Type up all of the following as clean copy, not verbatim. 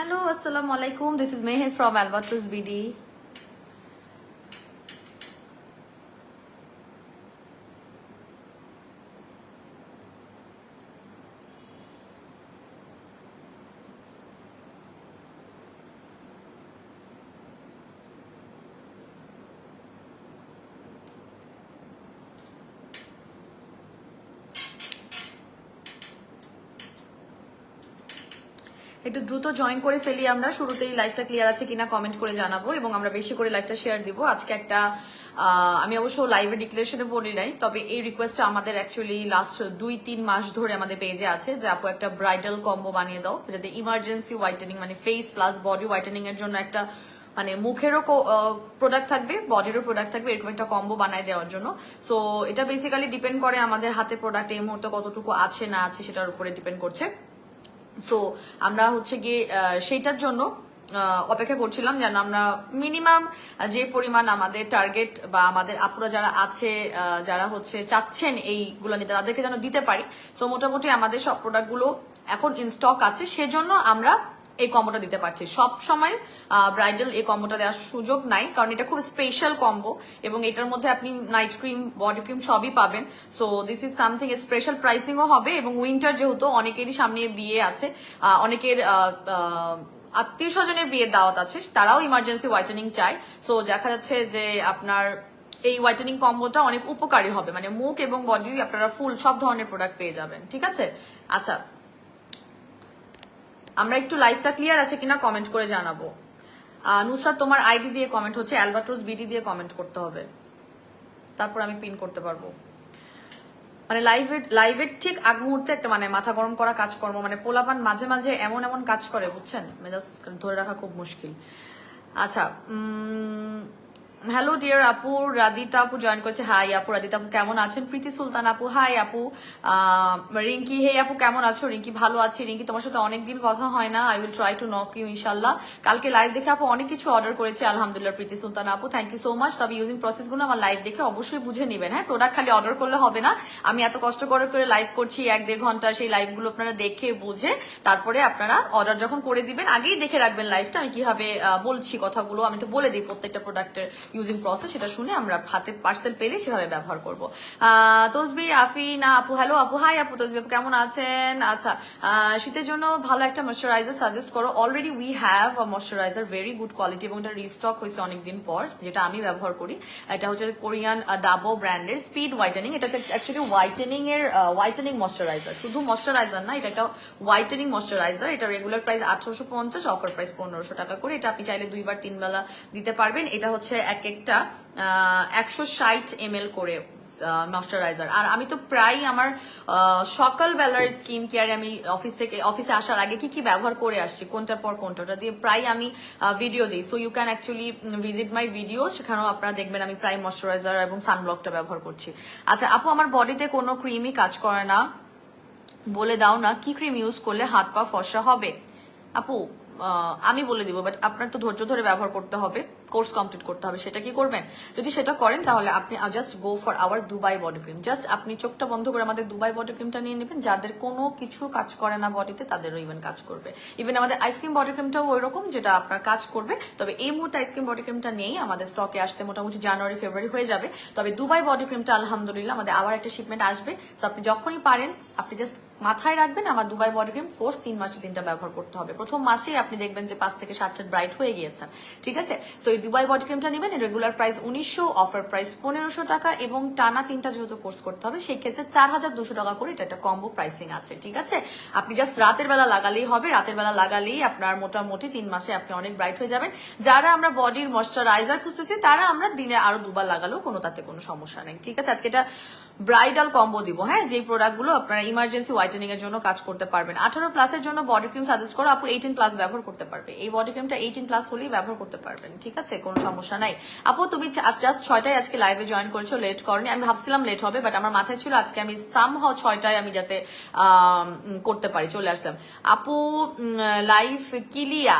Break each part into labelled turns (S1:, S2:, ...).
S1: Hello, assalamu alaikum. This is Meher from Albatros BD. একটু দ্রুত join করে ফেলি আমরা, শুরুতেই লাইভটা ক্লিয়ার আছে কিনা কমেন্ট করে জানাবো এবং আমরা বেশি করে লাইভটা শেয়ার দিব। আজকে একটা আমি অবশ্য লাইভে ডিক্লারেশনে বলি নাই, তবে এই রিকোয়েস্টটা আমাদের অ্যাকচুয়ালি লাস্ট 2-3 মাস ধরে আমাদের পেজে আছে যে আপু একটা ব্রাইডাল কম্বো বানিয়ে দাও, যাতে ইমার্জেন্সি হোয়াইটেনিং মানে ফেস প্লাস বডি হোয়াইটেনিং এর জন্য একটা মানে মুখেরও প্রোডাক্ট থাকবে, বডিরও প্রোডাক্ট থাকবে, এরকম একটা কম্বো বানায় দেওয়ার জন্য। সো এটা বেসিক্যালি ডিপেন্ড করে আমাদের হাতে প্রোডাক্ট এই মুহূর্তে কতটুকু আছে না আছে সেটার উপরে ডিপেন্ড করছে। সো আমরা হচ্ছে গিয়ে সেইটার জন্য অপেক্ষা করছিলাম যেন আমরা মিনিমাম যে পরিমাণ আমাদের টার্গেট বা আমাদের আপুরা যারা আছে যারা হচ্ছে চাচ্ছেন এইগুলো নিতে, তাদেরকে যেন দিতে পারি। সো মোটামুটি আমাদের সব প্রোডাক্টগুলো এখন ইন স্টক আছে, সেজন্য আমরা এই কম্বোটা দিতে পারছি। সব সময় ব্রাইডাল এই কম্বোটা দেওয়ার সুযোগ নাই, কারণ এটা খুব স্পেশাল কম্বো এবং এটার মধ্যে আপনি নাইট ক্রিম বডি ক্রিম সবই পাবেন। So this is something special প্রাইসিংও হবে এবং উইন্টার যেহেতু অনেকেরই সামনে বিয়ে আছে, অনেকের আত্মীয় স্বজনের বিয়ের দাওয়াত আছে, তারাও ইমার্জেন্সি হোয়াইটেনিং চায়। সো দেখা যাচ্ছে যে আপনার এই হোয়াইটেনিং কম্বোটা অনেক উপকারী হবে, মানে মুখ এবং বডি আপনারা ফুল সব ধরনের প্রোডাক্ট পেয়ে যাবেন। ঠিক আছে, আচ্ছা আমরা একটু লাইভটা ক্লিয়ার আছে কিনা কমেন্ট করে জানাবো। নুসরাত তোমার আইডি দিয়ে কমেন্ট হচ্ছে, অ্যালবাট্রোস বিডি দিয়ে কমেন্ট করতে হবে, তারপর আমি পিন করতে পারবো। মানে লাইভের ঠিক আগ মুহূর্তে একটা মানে মাথা গরম করা কাজকর্ম, মানে পোলাপান মাঝে মাঝে এমন এমন কাজ করে বুঝছেন, মেজাজ ধরে রাখা খুব মুশকিল। আচ্ছা হ্যালো ডিয়ার আপু, রাদিতা আপু জয়েন করেছে। হাই আপু, রাদিতা আপু কেমন আছেন? প্রীতি সুলতান আপু হাই আপু। রিঙ্কি হে আপু কেমন আছো? রিঙ্কি ভালো আছি। রিঙ্কি তোমার সাথে অনেকদিন কথা হয় না, I will try to knock you ইনশাল্লাহ। কালকে লাইভ দেখে আপু অনেক কিছু অর্ডার করেছে আলহামদুলিল্লাহ। প্রীতি সুলতান আপু থ্যাংক ইউ সো মাচ। তবে ইউজিং প্রসেসগুলো আমার লাইভ দেখে অবশ্যই বুঝে নেবেন। হ্যাঁ, প্রোডাক্ট খালি অর্ডার করলে হবে না, আমি এত কষ্ট করে লাইভ করছি 1-1.5 ঘন্টা, সেই লাইভগুলো আপনারা দেখে বুঝে তারপরে আপনারা অর্ডার যখন করে দিবেন আগেই দেখে রাখবেন লাইভটা আমি কিভাবে বলছি কথাগুলো, আমি তো বলে দিই প্রত্যেকটা প্রোডাক্টের ইউজিং প্রসেস, সেটা শুনে আমরা হাতে পার্সেল পেলে সেভাবে ব্যবহার করবো। তসবি আফিনা আপু হ্যালো আপু হাই আপু, তসবি আপু কেমন আছেন? আচ্ছা শীতের জন্য ভালো একটা ময়শ্চারাইজার সাজেস্ট করো। Already we have a moisturiser very good quality এবং এটা রিস্টক হয়েছে অনেকদিন পর, যেটা আমি ব্যবহার করি। এটা হচ্ছে কোরিয়ান ডাবো ব্র্যান্ডের স্পিড হোয়াইটেনিং। এটা অ্যাকচুয়ালি হোয়াইটেনিং ময়শ্চারাইজার, শুধু ময়শ্চারাইজার না, এটা একটা হোয়াইটেনিং ময়শ্চারাইজার। এটা রেগুলার প্রাইস 1850, অফার প্রাইস 1500 টাকা করে। এটা আপনি চাইলে 2-3 বেলা দিতে পারবেন। এটা হচ্ছে এক একটা 160 ml করে ময়শ্চারাইজার। আর আমি তো প্রায় আমার সকাল বেলার স্কিন কেয়ারে আমি অফিসে আসার আগে কি কি ব্যবহার করে আসছি, কোনটার পর কোনটা, ওটা দিয়ে প্রায় আমি ভিডিও দিই। So you can actually visit my video, সেখানেও আপনারা দেখবেন আমি প্রায় ময়শ্চারাইজার এবং সানব্লকটা ব্যবহার করছি। আচ্ছা আপু, আমার বডিতে কোনো ক্রিমই কাজ করে না, বলে দাও না কি ক্রিম ইউজ করলে হাত পা ফর্সা হবে? আপু আমি বলে দিব, বাট আপনার তো ধৈর্য ধরে ব্যবহার করতে হবে, কোর্স কমপ্লিট করতে হবে। সেটা কি করবেন? যদি সেটা করেন তাহলে আপনি just go for our Dubai body cream. Just আপনি চোখটা বন্ধ করে আমাদের দুবাই বডি ক্রিমটা নিয়ে নেবেন। যাদের কোনো কিছু কাজ করে না বডিতে, তাদেরও ইভেন কাজ করবে। ইভেন আমাদের আইসক্রিম বডি ক্রিমটাও ওই রকম, যেটা আপনার কাজ করবে। তবে এই মুহূর্তে আইসক্রিম বডি ক্রিমটা নেই, আমাদের স্টকে আসতে মোটামুটি জানুয়ারি ফেব্রুয়ারি হয়ে যাবে। তবে দুবাই বডি ক্রিমটা আলহামদুলিল্লাহ আমাদের আবার একটা শিপমেন্ট আসবে। তো আপনি যখনই পারেন আপনি জাস্ট মাথায় রাখবেন আমার দুবাই বডি ক্রিম কোর্স 3 মাসে 3টা ব্যবহার করতে হবে। প্রথম মাসেই আপনি দেখবেন যে 5 থেকে 7 ব্রাইট হয়ে গিয়েছেন। ঠিক আছে, সো এই দুবাই বডি ক্রিমটা নেবেন। রেগুলার প্রাইস 1900, অফার প্রাইস 1500 টাকা এবং টানা 3টা যেহেতু কোর্স করতে হবে সেই ক্ষেত্রে 4200 টাকা করে এটা একটা কম্বো প্রাইসিং আছে। ঠিক আছে, আপনি জাস্ট রাতের বেলা লাগালেই হবে। রাতের বেলা লাগালেই আপনার মোটামুটি 3 মাসে আপনি অনেক ব্রাইট হয়ে যাবেন। যারা আমরা বডির ময়শ্চারাইজার খুঁজতেছি তারা আমরা দিনে আরো 2বার লাগালেও তাতে কোনো সমস্যা নেই। ঠিক আছে, আজকে এটা ব্রাইডাল কম্বো দিব। হ্যাঁ, যে প্রোডাক্টগুলো আপনারা ইমার্জেন্সি হোয়াইটেনিং এর জন্য কাজ করতে পারবেন। 18 প্লাসের জন্য বডি ক্রিম সাজেস্ট করো আপু, 18 প্লাস ব্যবহার করতে পারবে। এই বডি ক্রিমটা 18 প্লাস হলেই ব্যবহার করতে পারবেন। ঠিক আছে, কোনো সমস্যা নাই। আপু তুমি জাস্ট 6টায় আজকে লাইভে জয়েন করেছো, লেট করনি। আমি ভাবছিলাম লেট হবে, বাট আমার মাথায় ছিল আজকে আমি সামহাও 6টায় আমি যাতে করতে পারি, চলে আসলাম। আপু লাইভ কিলিয়া,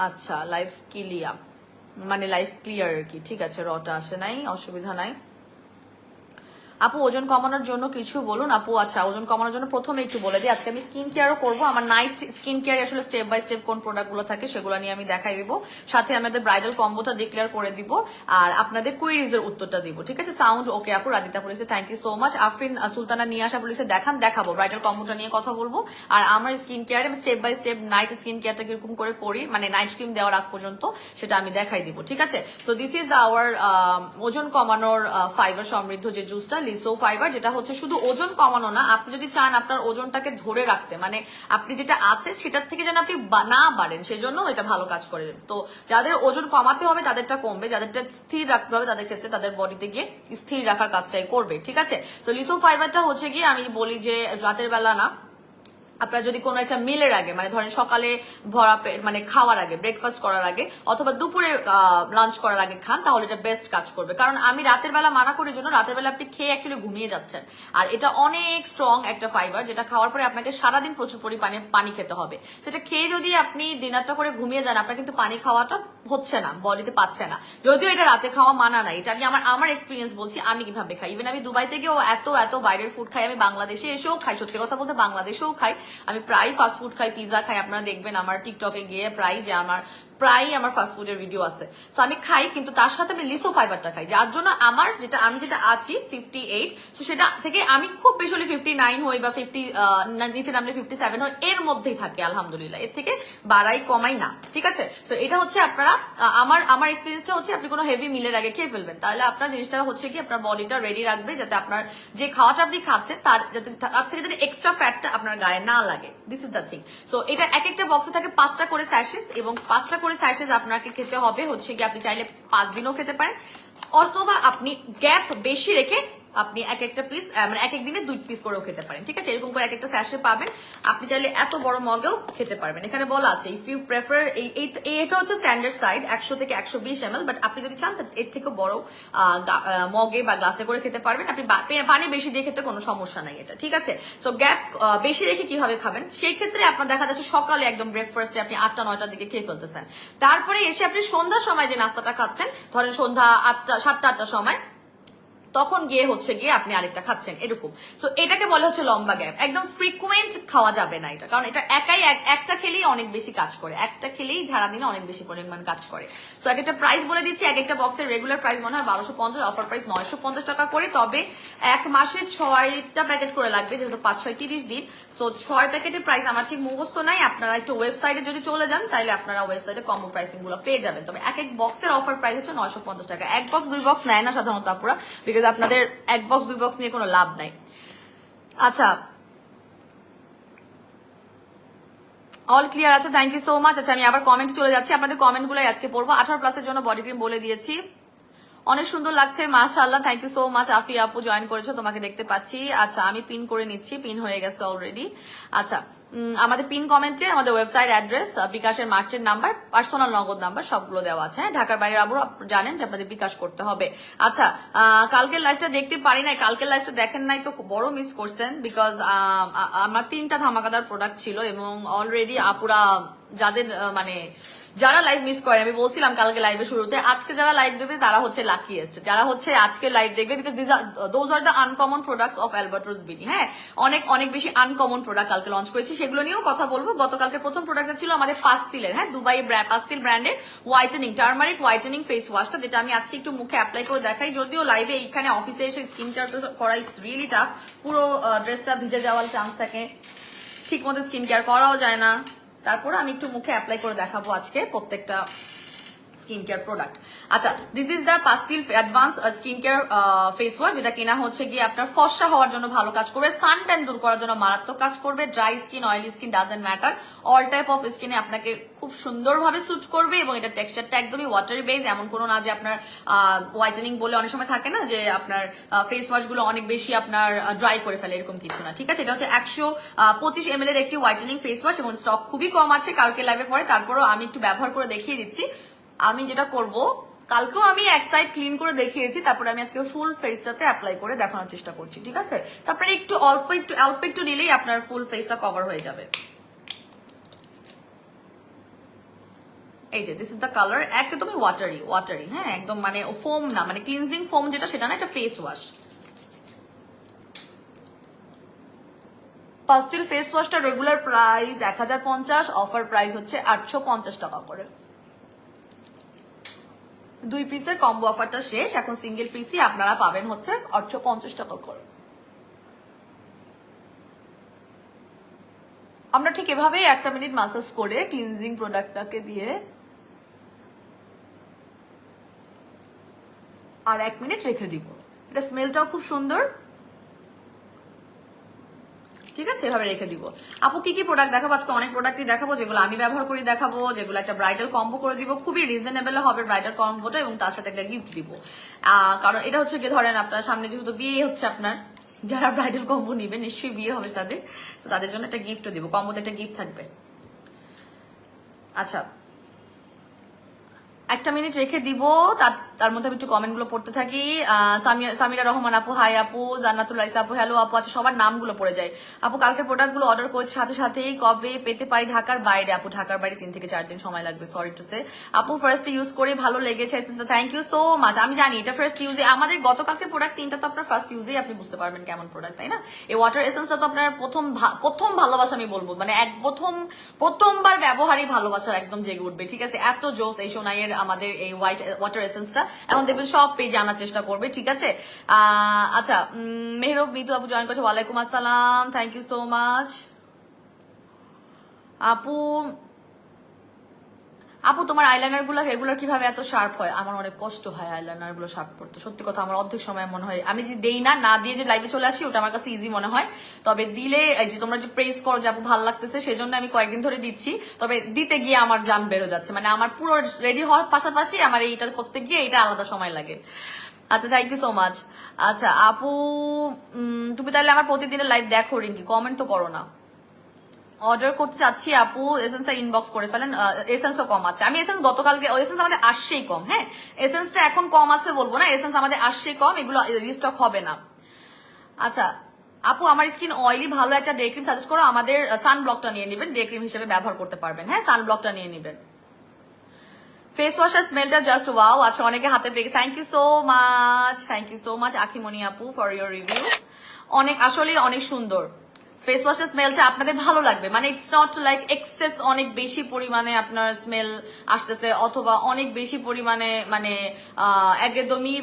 S1: আচ্ছা লাইভ কিলিয়া মানে লাইভ ক্লিয়ার আর কি। ঠিক আছে, রটা আসে নাই, অসুবিধা নাই। আপু ওজন কমানোর জন্য কিছু বলুন আপু। আচ্ছা, ওজন কমানোর জন্য প্রথমে একটু বলে দিই, আজকে আমি স্কিন কেয়ারও করবো। আমার নাইট স্কিন কেয়ার আসলে স্টেপ বাই স্টেপ কোন প্রোডাক্টগুলো থাকে সেগুলো নিয়ে আমি দেখাই দিব, সাথে আমাদের ব্রাইডাল কম্বোটা ডিক্লেয়ার করে দিব, আর আপনাদের কুইরিজের উত্তরটা দিব। ঠিক আছে, সাউন্ড ওকে আপু? রাদিতা বলেছে thank you so much. Afrin Sultana নিয়ে আসা বলেছে দেখাবো, ব্রাইডাল কম্বোটা নিয়ে কথা বলবো। আর আমার স্কিন কেয়ারে আমি step by step night skin কেয়ারটা কিরকম করে করি, মানে নাইট ক্রিম দেওয়ার আগ পর্যন্ত সেটা আমি দেখাই দিব। ঠিক আছে, সো দিস ইজ আওয়ার ওজন কমানোর ফাইবার সমৃদ্ধ যে জুসটা লিসো ফাইবার, যেটা হচ্ছে শুধু ওজন কমানো না, আপনি যদি চান আপনার ওজনটাকে ধরে রাখতে, মানে আপনি যেটা আছে সেটার থেকে যেন আপনি না বাড়েন, সেজন্য এটা ভালো কাজ করে। তো যাদের ওজন কমাতে হবে তাদেরটা কমবে, যাদেরটা স্থির রাখতে হবে তাদের ক্ষেত্রে তাদের বডিতে গিয়ে স্থির রাখার কাজটাই করবে। ঠিক আছে, তো লিসো ফাইবারটা হচ্ছে গিয়ে আমি বলি যে রাতের বেলা না, আপনারা যদি কোনো একটা মিলের আগে, মানে ধরেন সকালে ভরা পেট মানে খাওয়ার আগে, ব্রেকফাস্ট করার আগে অথবা দুপুরে লাঞ্চ করার আগে খান, তাহলে এটা বেস্ট কাজ করবে। কারণ আমি রাতের বেলা মানা করি জন্য, রাতের বেলা আপনি খেয়ে অ্যাকচুয়ালি ঘুমিয়ে যাচ্ছেন, আর এটা অনেক স্ট্রং একটা ফাইবার, যেটা খাওয়ার পরে আপনাকে সারাদিন প্রচুর পরিমাণে পানি খেতে হবে। সেটা খেয়ে যদি আপনি ডিনারটা করে ঘুমিয়ে যান, আপনার কিন্তু পানি খাওয়াটা হচ্ছে না, বডিতে পাচ্ছে না। যদিও এটা রাতে খাওয়া মানা নাই, এটা আমি আমার এক্সপিরিয়েন্স বলছি, আমি কিভাবে খাই। ইভেন আমি দুবাইতে গিয়েও এত বাইরের ফুড খাই, আমি বাংলাদেশে এসেও খাই, সত্যি কথা বলতে বাংলাদেশেও খাই। আমি প্রায় ফাস্ট ফুড খাই, পিজা খাই, আপনারা দেখবেন আমার টিকটকে গিয়ে প্রায় আমার ফাস্ট ফুডের ভিডিও আছে। তো আমি খাই, কিন্তু তার সাথে আমি লিসো ফাইবারটা খাই, যার জন্য আমি যেটা আছি 58, তো সেটা থেকে আমি খুব বেশি হলে 59 হই বা 50 নিচে নামলে 57 হই, এর মধ্যেই থাকে আলহামদুলিল্লাহ, এর থেকে বাড়াই কমাই না। ঠিক আছে, তো এটা হচ্ছে আপনারা আমার এক্সপিরিয়েন্সটা হচ্ছে আপনি কোনো হেভি মিলের আগে খেয়ে ফেলবেন, তাহলে আপনার জিনিসটা হচ্ছে কি আপনার বডিটা রেডি রাখবে, যাতে আপনার যে খাওয়াটা আপনি খাচ্ছেন তার থেকে যাতে এক্সট্রা ফ্যাটটা আপনার গায়ে না লাগে। This is the thing. So এটা এক একটা বক্সে থাকে 5টা করে স্যাশেস, এবং 5টা করে স্যাশেস আপনাকে খেতে হবে হচ্ছে কি, আপনি চাইলে 5 দিনও খেতে পারেন, অথবা আপনি গ্যাপ বেশি রেখে আপনি এক একটা পিস মানে এক এক দিনে 2 পিস করেও খেতে পারেন। ঠিক আছে, এরকম করে এক একটা স্যাশে পাবেন, আপনি চাইলে এত বড় মগেও খেতে পারবেন। এখানে বলা আছে ইফ ইউ প্রেফার, এটা হচ্ছে স্ট্যান্ডার্ড সাইড 100 থেকে 120 ml, বাট আপনি যদি চান এর থেকে বড় মগে বা গ্লাসে করে খেতে পারবেন। আপনি পানি বেশি দিয়ে খেতে কোনো সমস্যা নাই এটা। ঠিক আছে, সো গ্যাপ বেশি রেখে কিভাবে খাবেন, সেই ক্ষেত্রে আপনার দেখা যাচ্ছে সকালে একদম ব্রেকফাস্টে আপনি 8টা-9টার দিকে খেয়ে ফেলতেছেন, তারপরে এসে আপনি সন্ধ্যার সময় যে নাস্তাটা খাচ্ছেন, ধরেন সন্ধ্যা 7টা-8টার সময়, তখন গিয়ে হচ্ছে গিয়ে আপনি আরেকটা খাচ্ছেন, এরকম। সো এটাকে বলে হচ্ছে লম্বা গ্যাপ। একদম ফ্রিকুয়েন্ট খাওয়া যাবে না এটা, কারণ এটা একটা খেলেই অনেক বেশি কাজ করে, একটা খেলেই সারাদিনে অনেক বেশি পরিমাণ কাজ করে। সো এক একটা প্রাইস বলে দিচ্ছি, এক একটা বক্সের রেগুলার প্রাইস মনে হয় 1250, অফার প্রাইস 950 টাকা করে। তবে এক মাসে 6টা প্যাকেট করে লাগবে, যেহেতু 5-6 30 দিন। সো 6 প্যাকেটের প্রাইস আমার ঠিক মুখস্থ নাই, আপনারা একটু ওয়েবসাইটে যদি চলে যান তাহলে আপনারা ওয়েবসাইটে কম্বো প্রাইসিং গুলো পেয়ে যাবেন। তবে এক বক্সের অফার প্রাইস হচ্ছে 950 টাকা। 1 বক্স 2 বক্স নেয় না সাধারণত আপুরা, বিকজ আপনাদের 1 বক্স 2 বক্স নিয়ে কোনো লাভ নাই। আচ্ছা, অল ক্লিয়ার আছে, থ্যাংক ইউ সো মাচ। আচ্ছা, আমি আবার কমেন্ট চলে যাচ্ছি, আপনাদের কমেন্ট গুলাই আজকে পড়বো। 18+ জন্য বডি ক্রিম বলে দিয়েছি, অনেক সুন্দর লাগছে মাশাআল্লাহ, থ্যাংক ইউ সো মাচ। আফি আপু জয়েন করেছো, তোমাকে দেখতে পাচ্ছি। আচ্ছা, আমি পিন করে নিচ্ছি, পিন হয়ে গেছে অলরেডি। আচ্ছা, আমাদের পিন কমেন্টে আমাদের ওয়েবসাইট অ্যাড্রেস, বিকাশের মার্চেন্ট নাম্বার, পার্সোনাল নগদ নাম্বার সবগুলো দেওয়া আছে। হ্যাঁ, ঢাকার বাইরে আবার জানেন যে আপনাদের বিকাশ করতে হবে। আচ্ছা, কালকের লাইভটা দেখতে পারি নাই, কালকের লাইভটা দেখেন নাই তো খুব বড় মিস করছেন, বিকজ আমার 3টা ধামাকাদার প্রোডাক্ট ছিল, এবং অলরেডি আপুরা যাদের মানে যারা লাইভ মিস করেন, আমি বলছিলাম কালকে লাইভের শুরুতে, আজকে যারা লাইভ দেখবে তারা হচ্ছে লাকিয়েস্ট, যারা হচ্ছে আজকে লাইভ দেখবে, because those are the uncommon products of Alberto's BD. হ্যাঁ, অনেক বেশি আনকমন প্রোডাক্ট কালকে লঞ্চ করেছি, সেগুলো নিয়েও কথা বলবো। গতকালকে প্রথম প্রোডাক্টটা ছিল আমাদের পাস্তিলের, হ্যাঁ, দুবাই পাস্তিল ব্র্যান্ডের হোয়াইটেনিং, টার্মারিক হোয়াইটেনিং ফেস ওয়াশটা, যেটা আমি আজকে একটু মুখে অ্যাপ্লাই করে দেখাই। যদিও লাইভে এইখানে অফিসে এসে স্কিন কেয়ার করা ইটস রিয়েলি টাফ, পুরো ড্রেসটা ভিজে যাওয়ার চান্স থাকে, ঠিক মতো স্কিন কেয়ার করাও যায় না। তারপর আমি একটু মুখে অ্যাপ্লাই করে দেখাবো আজকে প্রত্যেকটা স্কিন কেয়ার প্রোডাক্ট। আচ্ছা, this is the pastille advance skin care face wash, যেটা কিনা হচ্ছে গিয়ে আপনার ফর্সা হওয়ার জন্য ভালো কাজ করবে, সান ট্যান দূর করার জন্য মারাত্মক কাজ করবে, dry skin, oily skin doesn't matter, all type of স্কিনে আপনাকে খুব সুন্দরভাবে স্যুট করবে, এবং এটা টেক্সচারটা একদমই ওয়াটারি বেস, এমন কোনো না যে আপনার হোয়াইটেনিং বলে অনেক সময় থাকে না যে আপনার ফেস ওয়াশ গুলো অনেক বেশি আপনার ড্রাই করে ফেলে, এরকম কিছু না। ঠিক আছে, এটা হচ্ছে 125 ml এর একটি হোয়াইটেনিং ফেস ওয়াশ, এবং স্টক খুবই কম আছে কালকে লাইভে পরে। তারপরও আমি একটু ব্যবহার করে দেখিয়ে দিচ্ছি। আমি যেটা করব, কালকেও আমি এক সাইড ক্লিন করে দেখিয়েছি, তারপরে আমি আজকে ফুল ফেসটাতে অ্যাপ্লাই করে দেখানোর চেষ্টা করছি। ঠিক আছে, তারপরে একটু অল্প একটু নিলেই আপনার ফুল ফেসটা কভার হয়ে যাবে। এই যে দিস ইজ দ্য কালার, একদমই ওয়াটারি, হ্যাঁ, একদম মানে ফোম না, মানে ক্লিনজিং ফোম যেটা, সেটা না, এটা ফেস ওয়াশ। পাস্টিল ফেস ওয়াশটা রেগুলার প্রাইস 1050, অফার প্রাইস হচ্ছে 850 টাকা করে। 2 পিসের কম্বো অফারটা শেষ, এখন সিঙ্গেল পিসই আপনারা পাবেন হচ্ছে 850 টাকা করে। আমরা ঠিক এভাবেই 1 মিনিট মাসাজ করে ক্লিনজিং প্রোডাক্টটাকে দিয়ে আর 1 মিনিট রেখে দিব। এটা স্মেলটাও খুব সুন্দর, ঠিক আছে, এভাবে রেখে দিব। আপু কি কি প্রোডাক্ট দেখাবো আজকে? অনেক প্রোডাক্টই দেখাবো, যেগুলো আমি ব্যবহার করি দেখাবো, যেগুলো একটা ব্রাইডাল কম্বো করে দিব, খুবই রিজনেবল হবে ব্রাইডাল কম্বোটা, এবং তার সাথে একটা গিফট দিব। কারণ এটা হচ্ছে কি, ধরেন আপনার সামনে যেহেতু বিয়ে হচ্ছে, আপনার যারা ব্রাইডাল কম্বো নিবে নিশ্চয়ই বিয়ে হবে তাদের, তো তাদের জন্য একটা গিফটও দিব, কম্বোতে একটা গিফট থাকবে। আচ্ছা, 1 মিনিট রেখে দিব, তার মধ্যে আমি একটু কমেন্ট গুলো পড়তে থাকি। সামিরা রহমান আপু হাই আপু, জান্নাতুল রাইসা আপু হ্যালো আপু। আচ্ছা, সবার নামগুলো পড়ে যায়। আপু কালকে প্রোডাক্ট গুলো অর্ডার করেছি, সাথে সাথেই কবে পেতে পারি? ঢাকার বাইরে আপু, ঢাকার বাইরে 3 থেকে 4 দিন সময় লাগবে, সরি টু সে। আপু ফার্স্ট ইউজ করে ভালো লেগেছে এসেন্সটা, থ্যাংক ইউ সো মাচ। আমি জানি এটা ফার্স্ট ইউজে, আমাদের গতকালকে প্রোডাক্ট 3টা তো আপনার ফার্স্ট ইউজেই আপনি বুঝতে পারবেন কেমন প্রোডাক্ট, তাই না? এই ওয়াটার এসেন্সটা তো আপনার প্রথম ভালোবাসা আমি বলবো, মানে প্রথমবার ব্যবহারই ভালোবাসা একদম জেগে উঠবে, ঠিক আছে? এত জোস এই সোনাইয়ের আমাদের এই ওয়াটার এসেন্সটা, এখন দেখবেন সব পেজে আনার চেষ্টা করবে, ঠিক আছে? আচ্ছা, মেহরব মিতু আপু জয়েন করছে, ওয়ালাইকুম আসসালাম, থ্যাংক ইউ সো মাচ। আপু তোমার আইলাইনার গুলো রেগুলার কিভাবে এত শার্প হয়? আমার অনেক কষ্ট হয় আইলাইনার গুলো শার্প করতে, সত্যি কথা। আমার অর্ধেক সময় মনে হয় আমি যে দেই না দিয়ে যে লাইভে চলে আসি, ওটা আমার কাছে ইজি মনে হয়। তবে দিলে এই যে তোমরা যে প্রেস করো যে আপু ভালো লাগতেছে, সেজন্য আমি কয়েকদিন ধরে দিচ্ছি। তবে দিতে গিয়ে আমার জান বেরো যাচ্ছে, মানে আমার পুরো রেডি হওয়ার পাশাপাশি আমার এইটা করতে গিয়ে এটা আলাদা সময় লাগে। আচ্ছা, থ্যাংক ইউ সো মাচ। আচ্ছা আপু, তুমি তাহলে আমার প্রতিদিনের লাইভ দেখো রিঙ্কি, কমেন্ট তো করো না। অর্ডার করতে চাচ্ছি আপু, এসেন্সটা ইনবক্স করে ফেলেন। এসেন্সও কম আছে, আমি এসেন্স গতকালকে, এসেন্স আমাদের আসছেই কম, হ্যাঁ এসেন্সটা এখন কম আছে বলবো না, এসেন্স আমাদের আসছেই কম, এগুলো রিস্টক হবে না। আচ্ছা আপু, আমার স্কিন অয়েলি, ভালো একটা ডে ক্রিম সাজেস্ট করো। আমাদের সানব্লকটা নিয়ে নেবেন, ডে ক্রিম হিসেবে ব্যবহার করতে পারবেন, হ্যাঁ সানব্লকটা নিয়ে নেবেন। ফেস ওয়াশের স্মেলটা জাস্ট ওয়াও। আচ্ছা, অনেকে হাতে পেয়ে, thank you so much, thank you so much Akhimoni আপু ফর ইউর রিভিউ। অনেক, আসলে অনেক সুন্দর ফেস ওয়াশের স্মেলটা, আপনাদের ভালো লাগবে, মানে ইটস নট লাইক এক্সেস অনেক বেশি পরিমাণে আপনার স্মেল আসতেছে, অথবা অনেক বেশি পরিমাণে মানে একদমই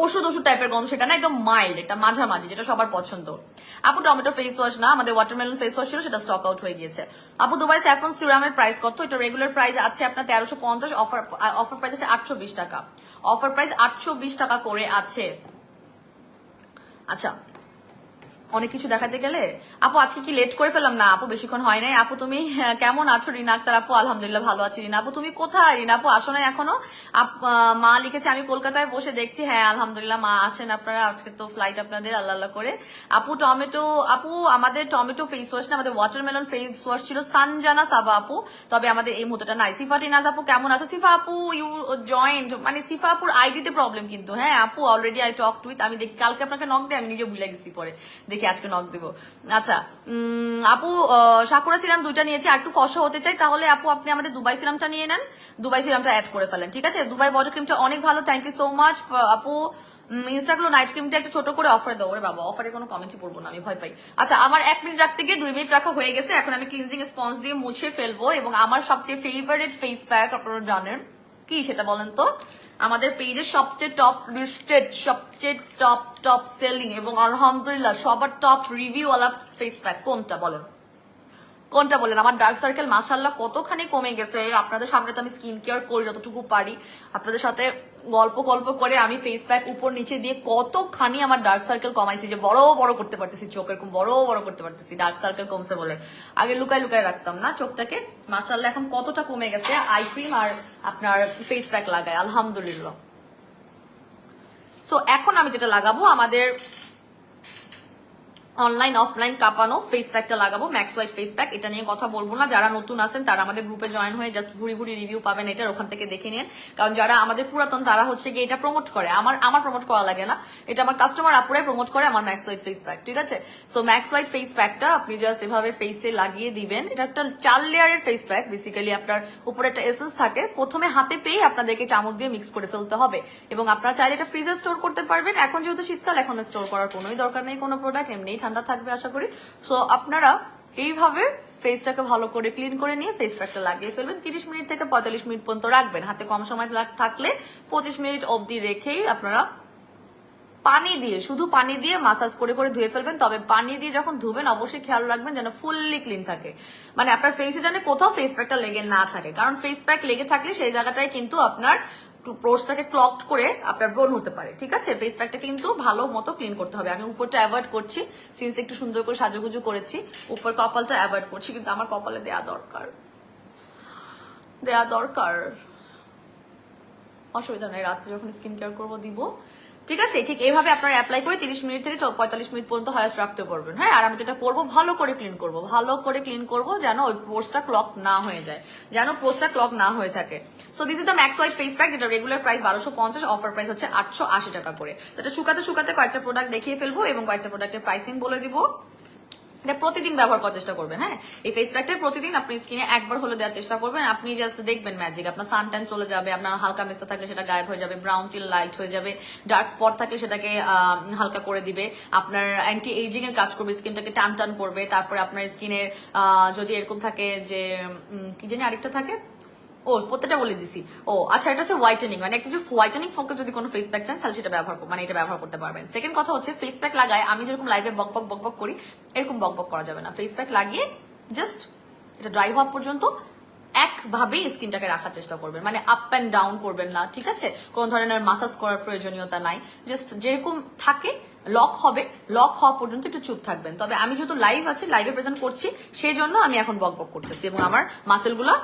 S1: ওষুধ টাইপের গন্ধ, সেটা না, একদম মাইল্ড, একটা মাঝামাঝি, যেটা সবার পছন্দ। আপু টমেটো ফেস ওয়াশ না, আমাদের ওয়াটারমেলন ফেস ওয়াশ ছিল, সেটা স্টক আউট হয়ে গিয়েছে। আপু দুবাই স্যাফরন সিরামের প্রাইস কত? এটা রেগুলার প্রাইস আছে আপনার 1350, অফার প্রাইস আছে 820 টাকা, অফার প্রাইস 820 টাকা করে আছে। আচ্ছা, অনেক কিছু দেখাতে গেলে আপু আজকে কি লেট করে ফেললাম? না আপু, বেশিক্ষণ হয় নাই। আপু তুমি কেমন আছো? রিনা আক্তার আপু আলহামদুলিল্লাহ ভালো আছি। রিনা আপু তুমি কোথায়? রিনা আপু আসো না এখনো? মা লিখেছে আমি কলকাতায় বসে দেখছি, হ্যাঁ আলহামদুলিল্লাহ মা আসেন আপনারা, আজকে তো ফ্লাইট আপনাদের, আল্লাহ আল্লাহ করে। আপু টমেটো, আপু আমাদের টমেটো ফেস ওয়াশ না, আমাদের ওয়াটারমেলন ফেস ওয়াশ ছিল সানজানা সাবা আপু, তবে আমাদের এই মুহূর্তে নাই। সিফা টিনাজ আপু কেমন আছো? সিফা আপু ইউ জয়েন্ট, মানে সিফা আপুর আইডিতে প্রবলেম কিন্তু, হ্যাঁ আপু অলরেডি আই টক উইথ, আমি দেখি কালকে আপনাকে নক দিয়ে, আমি নিজে ভুলে গেছি, পরে দেখি আজকে নক দেবো। আচ্ছা আপু, সাকুরা সিরাম 2টা নিয়েছি, আর একটু ফর্সা হতে চাই, তাহলে আপু আপনি আমাদের দুবাই সিরামটা নিয়ে নেন, দুবাই সিরামটা অ্যাড করে ফেলেন, ঠিক আছে? দুবাই বডি ক্রিমটা অনেক ভালো, থ্যাংক ইউ সো মাচ আপু। ইনস্টাগ্লো নাইট ক্রিমটা একটু ছোট করে অফার দাও। ওরে বাবা, অফারে কোনো কমেন্টই পড়বো না, আমি ভয় পাই। আচ্ছা, আমার 1 মিনিট রাখতে গিয়ে 2 মিনিট রাখা হয়ে গেছে, এখন আমি ক্লিনজিং স্পঞ্জ দিয়ে মুছে ফেলবো। এবং আমার সবচেয়ে ফেভারিট ফেস প্যাক আপনারা জানেন কি, সেটা বলেন তো? আমাদের পেজের সবচেয়ে টপ লিস্টেড, সবচেয়ে টপ সেলিং, এবং আলহামদুলিল্লাহ সবার টপ রিভিউ ওয়ালা ফেস প্যাক কোনটা বলেন? কোনটা বলেন? আমার ডার্ক সার্কেল মাশাআল্লাহ কতখানি কমে গেছে। আপনাদের সামনে তো আমি স্কিন কেয়ার করি যতটুকু পারি, আপনাদের সাথে গল্প করে আমি ফেস প্যাক উপর নিচে দিয়ে কতখানি আমার ডার্ক সার্কেল কমাইছি, যে বড় করতে পারতেছি, চোখ এরকম বড় করতে পারতেছি, ডার্ক সার্কেল কমছে বলে। আগে লুকায় রাখতাম না চোখটাকে, মাশাআল্লাহ এখন কতটা কমে গেছে আই ক্রিম আর আপনার ফেস প্যাক লাগায়, আলহামদুলিল্লাহ। সো এখন আমি যেটা লাগাবো, আমাদের অনলাইন অফলাইন কাঁপানো ফেস প্যাকটা লাগাবো, ম্যাক্স হোয়াইট ফেস প্যাক। এটা নিয়ে কথা বলবো না, যারা নতুন আছেন তারা আমাদের গ্রুপে জয়েন হয়ে জাস্ট ঘুরি রিভিউ পাবেন এটার, ওখান থেকে দেখে নিন। কারণ যারা আমাদের পুরাতন তারা হচ্ছে গিয়ে এটা প্রমোট করে, আমার প্রমোট করা লাগে না, এটা আমার কাস্টমার আপুরাই প্রমোট করে আমার ম্যাক্স হোয়াইট ফেস প্যাক, ঠিক আছে? সো ম্যাক্স হোয়াইট ফেস প্যাকটা আপনি জাস্ট এভাবে ফেসে লাগিয়ে দিবেন। এটা একটা 4 লেয়ারের ফেস প্যাক, বেসিক্যালি আপনার উপরে একটা এসেন্স থাকে, প্রথমে হাতে পেয়ে আপনাদেরকে চামচ দিয়ে মিক্স করে ফেলতে হবে, এবং আপনারা চাইলে এটা ফ্রিজে স্টোর করতে পারবেন। এখন যেহেতু শীতকাল, এখন স্টোর করার কোনোই দরকার নেই কোনো প্রোডাক্ট, এমনিই ঠান্ডা থাকবে আশা করি। সো আপনারা এইভাবে ফেসটাকে ভালো করে ক্লিন করে নিয়ে ফেস প্যাকটা লাগিয়ে ফেলবেন। 30 মিনিট থেকে 45 মিনিট পর্যন্ত রাখবেন। হাতে কম সময় থাকলে 25 মিনিট অবধি রেখেই আপনারা পানি দিয়ে, শুধু পানি দিয়ে মাসাজ করে করে ধুয়ে ফেলবেন। তবে পানি দিয়ে যখন ধুবেন অবশ্যই খেয়াল রাখবেন যেন ফুললি ক্লিন থাকে, মানে আপনার ফেসে যেন কোথাও ফেস প্যাকটা লেগে না থাকে। কারণ ফেস প্যাক লেগে থাকলে সেই জায়গাটায় কিন্তু আপনার পোর্সটাকে ক্লগড করে আপনার ব্রণ হতে পারে। ঠিক আছে, ফেস প্যাকটা কিন্তু ভালো মতো ক্লিন করতে হবে। আমি উপরটা অ্যাভয়েড করছি, সিন্স একটু সুন্দর করে সাজুগুজু করেছি, উপর কপালটা অ্যাভয়েড করছি, কিন্তু আমার কপালে দেয়া দরকার, দেয়া দরকার। অসুবিধা নেই, রাত্রে যখন স্কিন কেয়ার করবো দিব। ঠিক আছে, ঠিক এইভাবে আপনারা অ্যাপ্লাই করে 30 মিনিট থেকে 45 মিনিট পর্যন্ত হায়াস রাখতে পারবেন। হ্যাঁ, আর আমি যেটা করবো ভালো করে ক্লিন করবো, ভালো করে ক্লিন করবো যেন ওই পোর্সটা ক্লক না হয়ে যায়, যেন পোর্সটা ক্লক না হয়ে থাকে। So this is the max white face pack, যেটা রেগুলার প্রাইস 1250, অফার প্রাইস হচ্ছে 880 টাকা করে। সেটা শুকাতে শুকাতে কয়েকটা প্রোডাক্ট দেখিয়ে ফেলবো এবং কয়েকটা প্রোডাক্টের প্রাইসিং বলে দিব। এটা প্রতিদিন ব্যবহার করার চেষ্টা করবেন। হ্যাঁ, এই ফেস প্যাকটা প্রতিদিন আপনি স্কিনে একবার হলে দেওয়ার চেষ্টা করবেন। আপনি জাস্ট দেখবেন ম্যাজিক, আপনার সানট্যান চলে যাবে, আপনার হালকা মেস্তা থাকলে সেটা গায়েব হয়ে যাবে, ব্রাউন টিল লাইট হয়ে যাবে, ডার্ক স্পট থাকলে সেটাকে হালকা করে দিবে, আপনার অ্যান্টি এইজিং এর কাজ করবে, স্কিনটাকে টান টান করবে। তারপরে আপনার স্কিনের যদি এরকম থাকে যে কি জানি আরেকটা থাকে, ও প্রত্যেকটা বলে দিছি। ও আচ্ছা, এটা হচ্ছে হোয়াইটেনিং, মানে একটু হোয়াইটেনিং ফোকাস যদি কোনো ফেস প্যাক চান তাহলে সেটা ব্যবহার মানে এটা ব্যবহার করতে পারবেন। সেকেন্ড কথা হচ্ছে ফেস প্যাক লাগায় আমি যেরকম লাইভে বক বক বক বক করি এরকম বক বক করা যাবে না। ফেস প্যাক লাগিয়ে জাস্ট এটা ড্রাই হওয়া পর্যন্ত একভাবেই স্কিনটাকে রাখার চেষ্টা করবেন, মানে আপ অ্যান্ড ডাউন করবেন না। ঠিক আছে, কোন ধরনের মাসাজ করার প্রয়োজনীয়তা নাই, জাস্ট যেরকম থাকে লক হবে, লক হওয়া পর্যন্ত একটু চুপ থাকবেন। তবে আমি যেহেতু লাইভ আছে, লাইভে প্রেজেন্ট করছি, সেই জন্য আমি এখন বক বক করতেছি এবং আমার মাসেলগুলো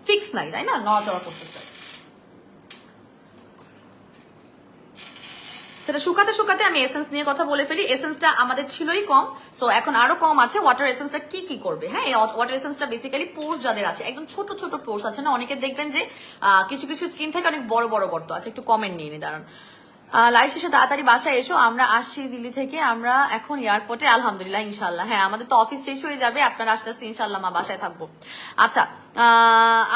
S1: ফিক্স নাই, তাই না, নড়াচড়া করতেছে। সেটা শুকাতে শুকাতে আমি এসেন্স নিয়ে কথা বলে ফেলি। এসেন্সটা আমাদের ছিলই কম, সো এখন আরো কম আছে। ওয়াটার এসেন্সটা কি কি করবে? হ্যাঁ, এই ওয়াটার এসেন্সটা বেসিক্যালি পোর্স যাদের আছে, একদম ছোট ছোট পোর্স আছে না, অনেকে দেখবেন যে কিছু কিছু স্কিন থেকে অনেক বড় বড় গর্ত আছে। একটু কমেন্ট নিয়ে নি, দাঁড়ান। লাইভ শেষে তাড়াতাড়ি বাসায় এসো, আমরা আসছি দিল্লি থেকে, আমরা এখন এয়ারপোর্টে আলহামদুলিল্লাহ ইনশাল্লাহ। হ্যাঁ, আমাদের তো অফিস শেষ হয়ে যাবে, আপনারা আস্তে আস্তে ইনশাল্লাহ মা বাসায় থাকবো। আচ্ছা,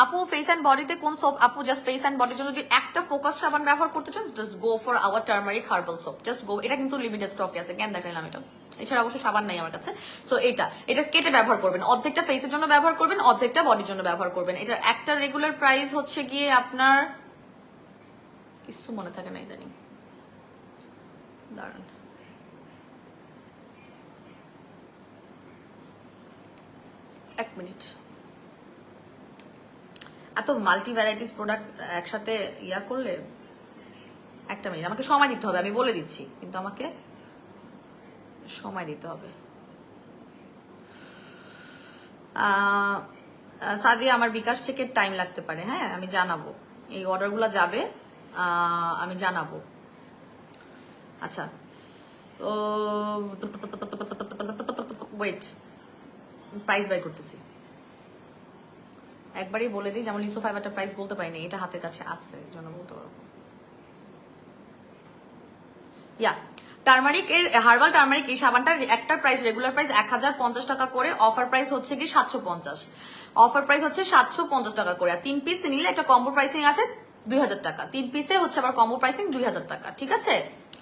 S1: আপু ফেস অ্যান্ড বডিতে কোন সোপ? আপু জাস্ট ফেস অ্যান্ড বডির জন্য যদি একটা ফোকাস সাবান ব্যবহার করতে চান, just go for our turmeric herbal soap, just go. এটা কিন্তু লিমিটেড স্টকে আছে, কেন দেখাইলাম এটা, এছাড়া অবশ্য সাবান নাই আমার কাছে। সো এটা কেটে ব্যবহার করবেন, অর্ধেকটা ফেসের জন্য ব্যবহার করবেন, অর্ধেকটা বডির জন্য ব্যবহার করবেন। এটার একটা রেগুলার প্রাইস হচ্ছে গিয়ে আপনার কিছু মনে থাকে না ইদানিং, দাঁড়ান, এক মিনিট। এত মাল্টি ভ্যারাইটিস প্রোডাক্ট একসাথে ইয়া করলে, একটা মিনিট, আমাকে সময় দিতে হবে, আমি বলে দিচ্ছি, কিন্তু আমাকে সময় দিতে হবে। সাদিয়া, আমার বিকাশ থেকে টাইম লাগতে পারে, হ্যাঁ আমি জানাবো, এই অর্ডারগুলো যাবে, আমি জানাবো। আচ্ছা, ওয়েট, প্রাইস বাই করতেছি। একবারই বলে দিই, যেমন লিসো ফাইবারটা প্রাইস বলতে পারিনি, এটা হাতের কাছে আছে, এই জন্য বলতে পারবো। ইয়া, টার্মারিক এর হার্বাল টার্মারিক এই সাবানটার একটা প্রাইস রেগুলার প্রাইস 1050 টাকা করে, অফার প্রাইস হচ্ছে কি 750, অফার প্রাইস হচ্ছে 750 টাকা করে। আর 3 পিস নিলে একটা কম্বো প্রাইসিং আছে 2000 টাকা, 3 পিসে হচ্ছে আবার কম্বো প্রাইসিং 2000 টাকা। ঠিক আছে,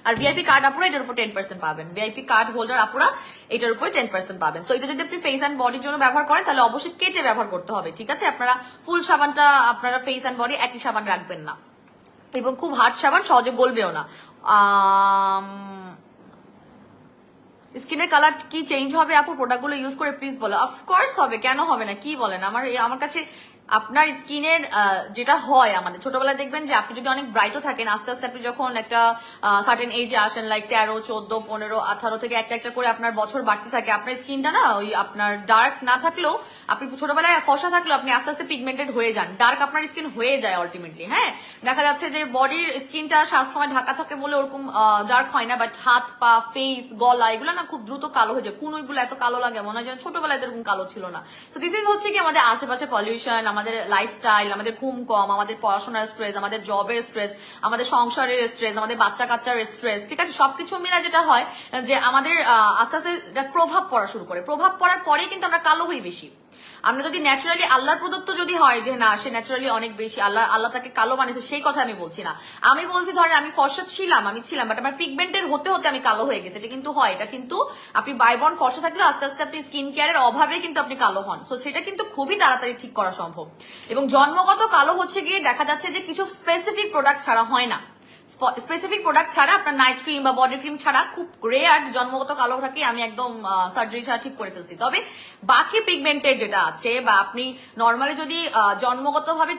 S1: আর ভিআইপি কার্ড আপুরা এটার উপর 10% পাবেন, ভিআইপি কার্ড হোল্ডার আপুরা এটার উপর 10% পাবেন। সো এটা যদি আপনি ফেস অ্যান্ড বডির জন্য ব্যবহার করেন তাহলে অবশ্যই কেটে ব্যবহার করতে হবে। ঠিক আছে, আপনারা ফুল সাবানটা আপনারা ফেস অ্যান্ড বডি একই সাবান রাখবেন না, এবং খুব হার্ড সাবান সহজে গলবেও না। স্কিনের কালার কি চেঞ্জ হবে আপু প্রোডাক্টগুলো ইউজ করে? প্লিজ বলো। অফকোর্স হবে, কেন হবে না, কি বলেন। আমার কাছে আপনার স্কিনের যেটা হয়, আমাদের ছোটবেলায় দেখবেন যে আপনি যদি অনেক ব্রাইটও থাকেন, আস্তে আস্তে আপনি যখন একটা সার্টেন এজে আসেন, লাইক 13, 14, 15, 18 থেকে একটা একটা করে আপনার বছর বাড়তে থাকে, আপনার স্কিনটা না ওই আপনার ডার্ক না থাকলেও, আপনি ছোটবেলায় ফর্সা থাকলেও আপনি আস্তে আস্তে পিগমেন্টেড হয়ে যান, ডার্ক আপনার স্কিন হয়ে যায় আলটিমেটলি। হ্যাঁ, দেখা যাচ্ছে যে বডির স্কিনটা সবসময় ঢাকা থাকে বলে ওরকম ডার্ক হয় না, বাট হাত পা ফেস গলা এগুলো না খুব দ্রুত কালো হয়ে যায়। কুনুইগুলো এত কালো লাগে, মনে হয় যেন ছোটবেলায় এরকম কালো ছিল না। তো দিস ইজ হচ্ছে কি আমাদের আশেপাশে পলিউশন, আমাদের লাইফস্টাইল, আমাদের ঘুম কম, আমাদের পড়াশোনার স্ট্রেস, আমাদের জবের স্ট্রেস, আমাদের সংসারের স্ট্রেস, আমাদের বাচ্চা কাচ্চার স্ট্রেস। ঠিক আছে, সবকিছু মিলে যেটা হয় যে আমাদের আস্তে আস্তে প্রভাব পড়া শুরু করে, প্রভাব পড়ার পরেই কিন্তু আমরা কালো হই বেশি। আমরা যদি ন্যাচারালি আল্লাহর প্রদত্ত যদি হয় যে না সে ন্যাচারালি অনেক বেশি আল্লাহ তাকে কালো বানিয়েছে, সেই কথা আমি বলছি না। আমি বলছি ধরেন আমি ফর্সা ছিলাম বাট আমার পিগমেন্টের হতে হতে আমি কালো হয়ে গেছে, এটা কিন্তু হয়। এটা কিন্তু আপনি বাইবর্ন ফর্সা থাকলে আস্তে আস্তে আপনি স্কিন কেয়ারের অভাবে কিন্তু আপনি কালো হন। সো সেটা কিন্তু খুবই তাড়াতাড়ি ঠিক করা সম্ভব। এবং জন্মগত কালো হচ্ছে গিয়ে দেখা যাচ্ছে যে কিছু স্পেসিফিক প্রোডাক্ট ছাড়া হয় না। স্পেসিফিক প্রোডাক্ট ছাড়া আপনার নাইট ক্রিম বা বডি ক্রিম ছাড়া খুব রেয়ার জন্মগত কালো থাকে আমি একদম সার্জারি ছাড়া ঠিক করে ফেলছি। তবে বাকি পিগমেন্টের যেটা আছে বা আপনি নর্মালি যদি জন্মগত ভাবে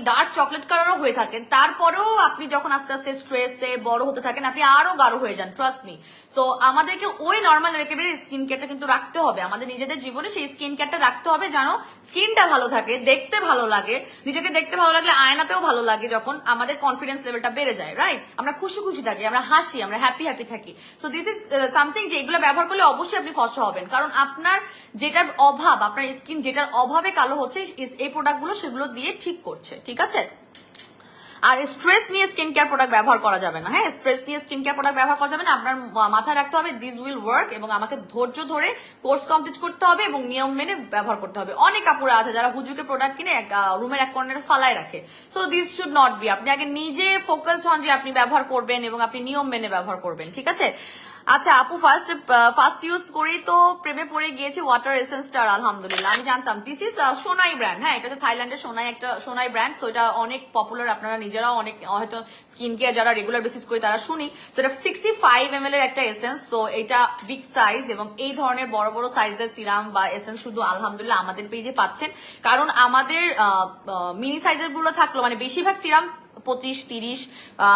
S1: ডার্ক চকলেট কালারও হয়ে থাকেন, তারপরেও আপনি যখন আস্তে আস্তে স্ট্রেসে বড় হতে থাকেন আপনি আরো গাঢ় হয়ে যান, ট্রাস্ট মি। সো আমাদেরকে ওই নর্মাল একেবারে স্কিন কেয়ারটা কিন্তু রাখতে হবে, আমাদের নিজেদের জীবনে সেই স্কিন কেয়ারটা রাখতে হবে যেন স্কিনটা ভালো থাকে, দেখতে ভালো লাগে। নিজেকে দেখতে ভালো লাগলে আয়নাতেও ভালো লাগে, যখন আমাদের কনফিডেন্স লেভেলটা বেড়ে যায়, রাইট? আমরা খুশি খুশি থাকি, আমরা হাসি, আমরা হ্যাপি থাকি। সো দিস ইজ সামথিং যে এগুলো ব্যবহার করলে অবশ্যই আপনি ফর্সা হবেন, কারণ আপনার যেটার অভাব, আপনার স্কিন যেটার অভাবে কালো হচ্ছে এই প্রোডাক্টগুলো সেগুলো দিয়ে ঠিক করছে, ঠিক আছে? আর স্ট্রেস নিয়ে স্কিন কেয়ার প্রোডাক্ট ব্যবহার করা যাবে না, হ্যাঁ? স্ট্রেস নিয়ে স্কিন কেয়ার প্রোডাক্ট ব্যবহার করা যাবে না। আপনার মাথায় রাখতে হবে দিস উইল ওয়ার্ক, এবং আমাকে ধৈর্য ধরে কোর্স কমপ্লিট করতে হবে এবং নিয়ম মেনে ব্যবহার করতে হবে। অনেক আপুরা আছে যারা হুজুকে প্রোডাক্ট কিনে রুমের এক কর্নারে ফালায় রাখে। So this should not be. আপনি আগে নিজে ফোকাসড হন যে আপনি ব্যবহার করবেন এবং আপনি নিয়ম মেনে ব্যবহার করবেন, ঠিক আছে? আচ্ছা আপু, ফার্স্ট ইউজ করি তো প্রেমে পড়ে গিয়েছি ওয়াটার এসেন্সটার, আলহামদুলিল্লাহ। আমি জানতাম দিস ইজ সোনাই ব্র্যান্ড, হ্যাঁ? এটা হচ্ছে থাইল্যান্ডের সোনাই ব্র্যান্ড। সো এটা অনেক পপুলার, আপনারা নিজেরাও অনেক হয়তো স্কিন কেয়ার যারা রেগুলার বেসিস করে তারা শুনি। সো এটা 65 ml এর একটা এসেন্স। সো এটা বিগ সাইজ, এবং এই ধরনের বড় বড় সাইজের সিরাম বা এসেন্স শুধু আলহামদুলিল্লাহ আমাদের পেজে পাচ্ছেন, কারণ আমাদের মিনি সাইজের গুলো থাকলো মানে বেশিরভাগ সিরাম 25-30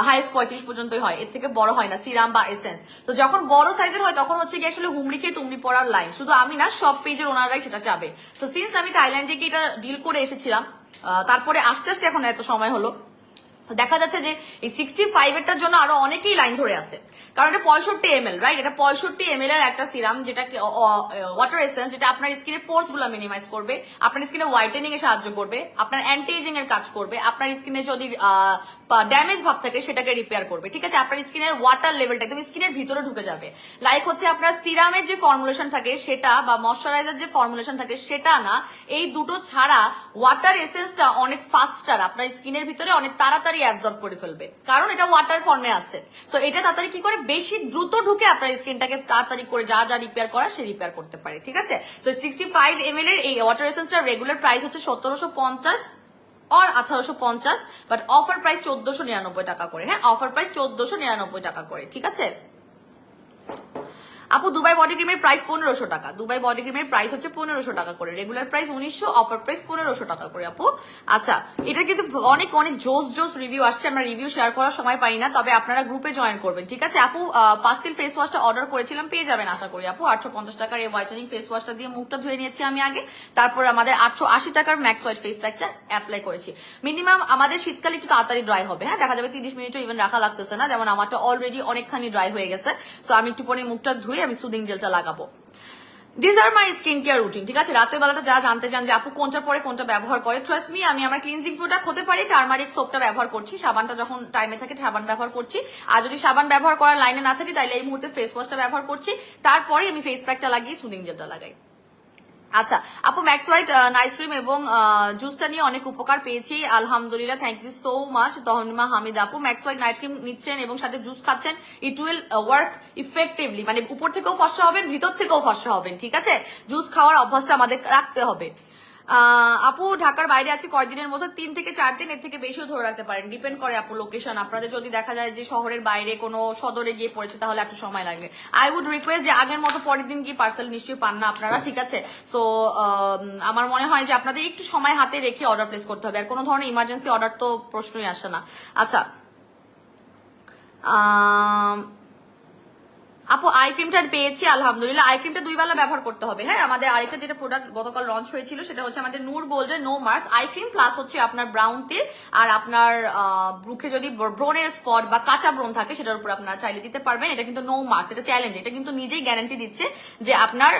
S1: হাইস্ট 35 পর্যন্তই হয়, এর থেকে বড় হয় না সিরাম বা এসেন্স। তো যখন বড় সাইজের হয় তখন হচ্ছে কি আসলে হুমড়ি খেয়ে তুমড়ি পড়ার লাইন, শুধু আমি না সব পেজের ওনারাই সেটা চাবে। তো সিন্স আমি থাইল্যান্ডে গিয়ে এটা ডিল করে এসেছিলাম, তারপরে আস্তে আস্তে এখন এত সময় হলো, দেখা যাচ্ছে যে এই 65 এরটার জন্য আরো অনেকেই লাইন ধরে আছে, কারণ এটা 65 ml, রাইট? এটা 65 ml এর একটা সিরাম, যেটা ওয়াটার এসেন্স, যেটা আপনার স্কিনের পোর্স গুলো মিনিমাইজ করবে, আপনার স্কিনে হোয়াইটেনিং এ সাহায্য করবে, আপনার অ্যান্টি এজিং এর কাজ করবে, আপনার স্কিনে যদি ড্যামেজ ভাব থাকে সেটাকে রিপেয়ার করবে, ঠিক আছে? আপনার স্কিনের ওয়াটার লেভেলটা একদম স্কিনের ভিতরে ঢুকে যাবে। লাইক হচ্ছে আপনার সিরামের যে ফর্মুলেশন থাকে সেটা বা ময়শ্চারাইজার যে ফর্মুলেশন থাকে সেটা না, এই দুটো ছাড়া ওয়াটার এসেন্সটা অনেক ফাস্টার আপনার স্কিনের ভিতরে অনেক তাড়াতাড়ি অ্যাবজর্ব করে ফেলবে, কারণ এটা ওয়াটার ফর্মে আছে। সো এটা তাড়াতাড়ি কি করে, বেশি দ্রুত ঢুকে আপনার স্কিনটাকে তাড়াতাড়ি করে যা যা রিপেয়ার করা সে রিপেয়ার করতে পারে, ঠিক আছে? তো 65 ml এর এই ওয়াটার এসেন্সটার রেগুলার প্রাইস হচ্ছে 1750 আর 1850, বাট অফার প্রাইস 1499 টাকা করে, হ্যাঁ? অফার প্রাইস 1499 টাকা করে, ঠিক আছে? আপু দুবাই বডি ক্রিমের প্রাইস 1500 টাকা, দুবাই বডি ক্রিমের প্রাইস হচ্ছে 1500 টাকা করে, রেগুলার প্রাইস 1900, অফার প্রাইস 1500 টাকা করে আপু। আচ্ছা, এটা কিন্তু অনেক অনেক জোস রিভিউ আসছে, আমরা রিভিউ শেয়ার করার সময় পাই না, তবে আপনারা গ্রুপে জয়েন করবেন, ঠিক আছে? আপু পাস্তিল ফেস ওয়াশটা অর্ডার করেছিলাম, পেয়ে যাবেন আশা করি আপু। 850 টাকার এই হোয়াইটেনিং ফেস ওয়াশটা দিয়ে মুখটা ধুয়ে নিয়েছি আমি আগে, তারপর আমাদের 880 টাকার ম্যাক্স হোয়াইট ফেস প্যাকটা অ্যাপ্লাই করেছি। মিনিমাম আমাদের শীতকালে একটু তাড়াতাড়ি ড্রাই হবে, হ্যাঁ? দেখা যাবে 30 মিনিটও ইভেন রাখা লাগতেছে না, যেমন আমারটা অলরেডি অনেকখানি ড্রাই হয়ে গেছে। সো আমি একটু পরে মুখটা ধুয়ে আমি সুদিং জেলটা লাগাবো। This are my skin care routine, ঠিক আছে? রাতের বেলাটা যা জানতে চান যে আপু কোনটার পরে কোনটা ব্যবহার করে, ট্রাস্ট মি, আমি আমার ক্লিনজিং প্রোডাক্ট হতে পারি টার্মারিক সোপটা ব্যবহার করছি, সাবানটা যখন টাইমে থাকে সাবান ব্যবহার করছি, আর যদি সাবান ব্যবহার করার লাইনে না থাকি তাহলে এই মুহূর্তে ফেস ওয়াশটা ব্যবহার করছি, তারপরে আমি ফেস প্যাকটা লাগিয়ে সুদিং জেলটা লাগাই। আচ্ছা আপু, ম্যাক্স হোয়াইট নাইস ক্রিম এবং জুসটা নিয়ে অনেক উপকার পেয়েছি আলহামদুলিল্লাহ, thank you so much Tahnima Hamid আপু। ম্যাক্স হোয়াইট নাইট ক্রিম নিচ্ছেন এবং সাথে জুস খাচ্ছেন, ইট উইল ওয়ার্ক ইফেক্টিভলি, মানে উপর থেকেও ফর্সা হবেন, ভিতর থেকেও ফর্সা হবেন, ঠিক আছে? জুস খাওয়ার অভ্যাসটা আমাদের রাখতে হবে। আপু ঢাকার বাইরে আছি কয়দিনের মধ্যে, 3 থেকে 4 দিন, এর থেকে বেশিও ধরে রাখতে পারেন, ডিপেন্ড করে আপু লোকেশন। আপনাদের যদি দেখা যায় যে শহরের বাইরে কোনো সদরে গিয়ে পড়েছে তাহলে একটু সময় লাগবে। আই উড রিকোয়েস্ট যে আগের মতো পরের দিন গিয়ে পার্সেল নিশ্চয়ই পান না আপনারা, ঠিক আছে? সো আমার মনে হয় যে আপনাদের একটু সময় হাতে রেখে অর্ডার প্লেস করতে হবে, আর কোনো ধরনের ইমার্জেন্সি অর্ডার তো প্রশ্নই আসে না। আচ্ছা আপু, আই ক্রিমটা পেয়েছি আলহামদুলিল্লাহ। আই ক্রিমটা 2 বেলা ব্যবহার করতে হবে, হ্যাঁ? আমাদের আরেকটা যেটা প্রোডাক্ট গতকাল লঞ্চ হয়েছিল সেটা হচ্ছে আমাদের নূর গোল্ডের no marks eye cream, plus হচ্ছে আপনার ব্রাউন তেল, আর আপনার ব্রুকে যদি ব্রনের স্পট বা কাঁচা ব্রন থাকে সেটার উপর আপনারা চাইলে দিতে পারবেন। এটা কিন্তু নো মার্কস, এটা চ্যালেঞ্জ, এটা কিন্তু নিজেই গ্যারান্টি দিচ্ছে যে আপনার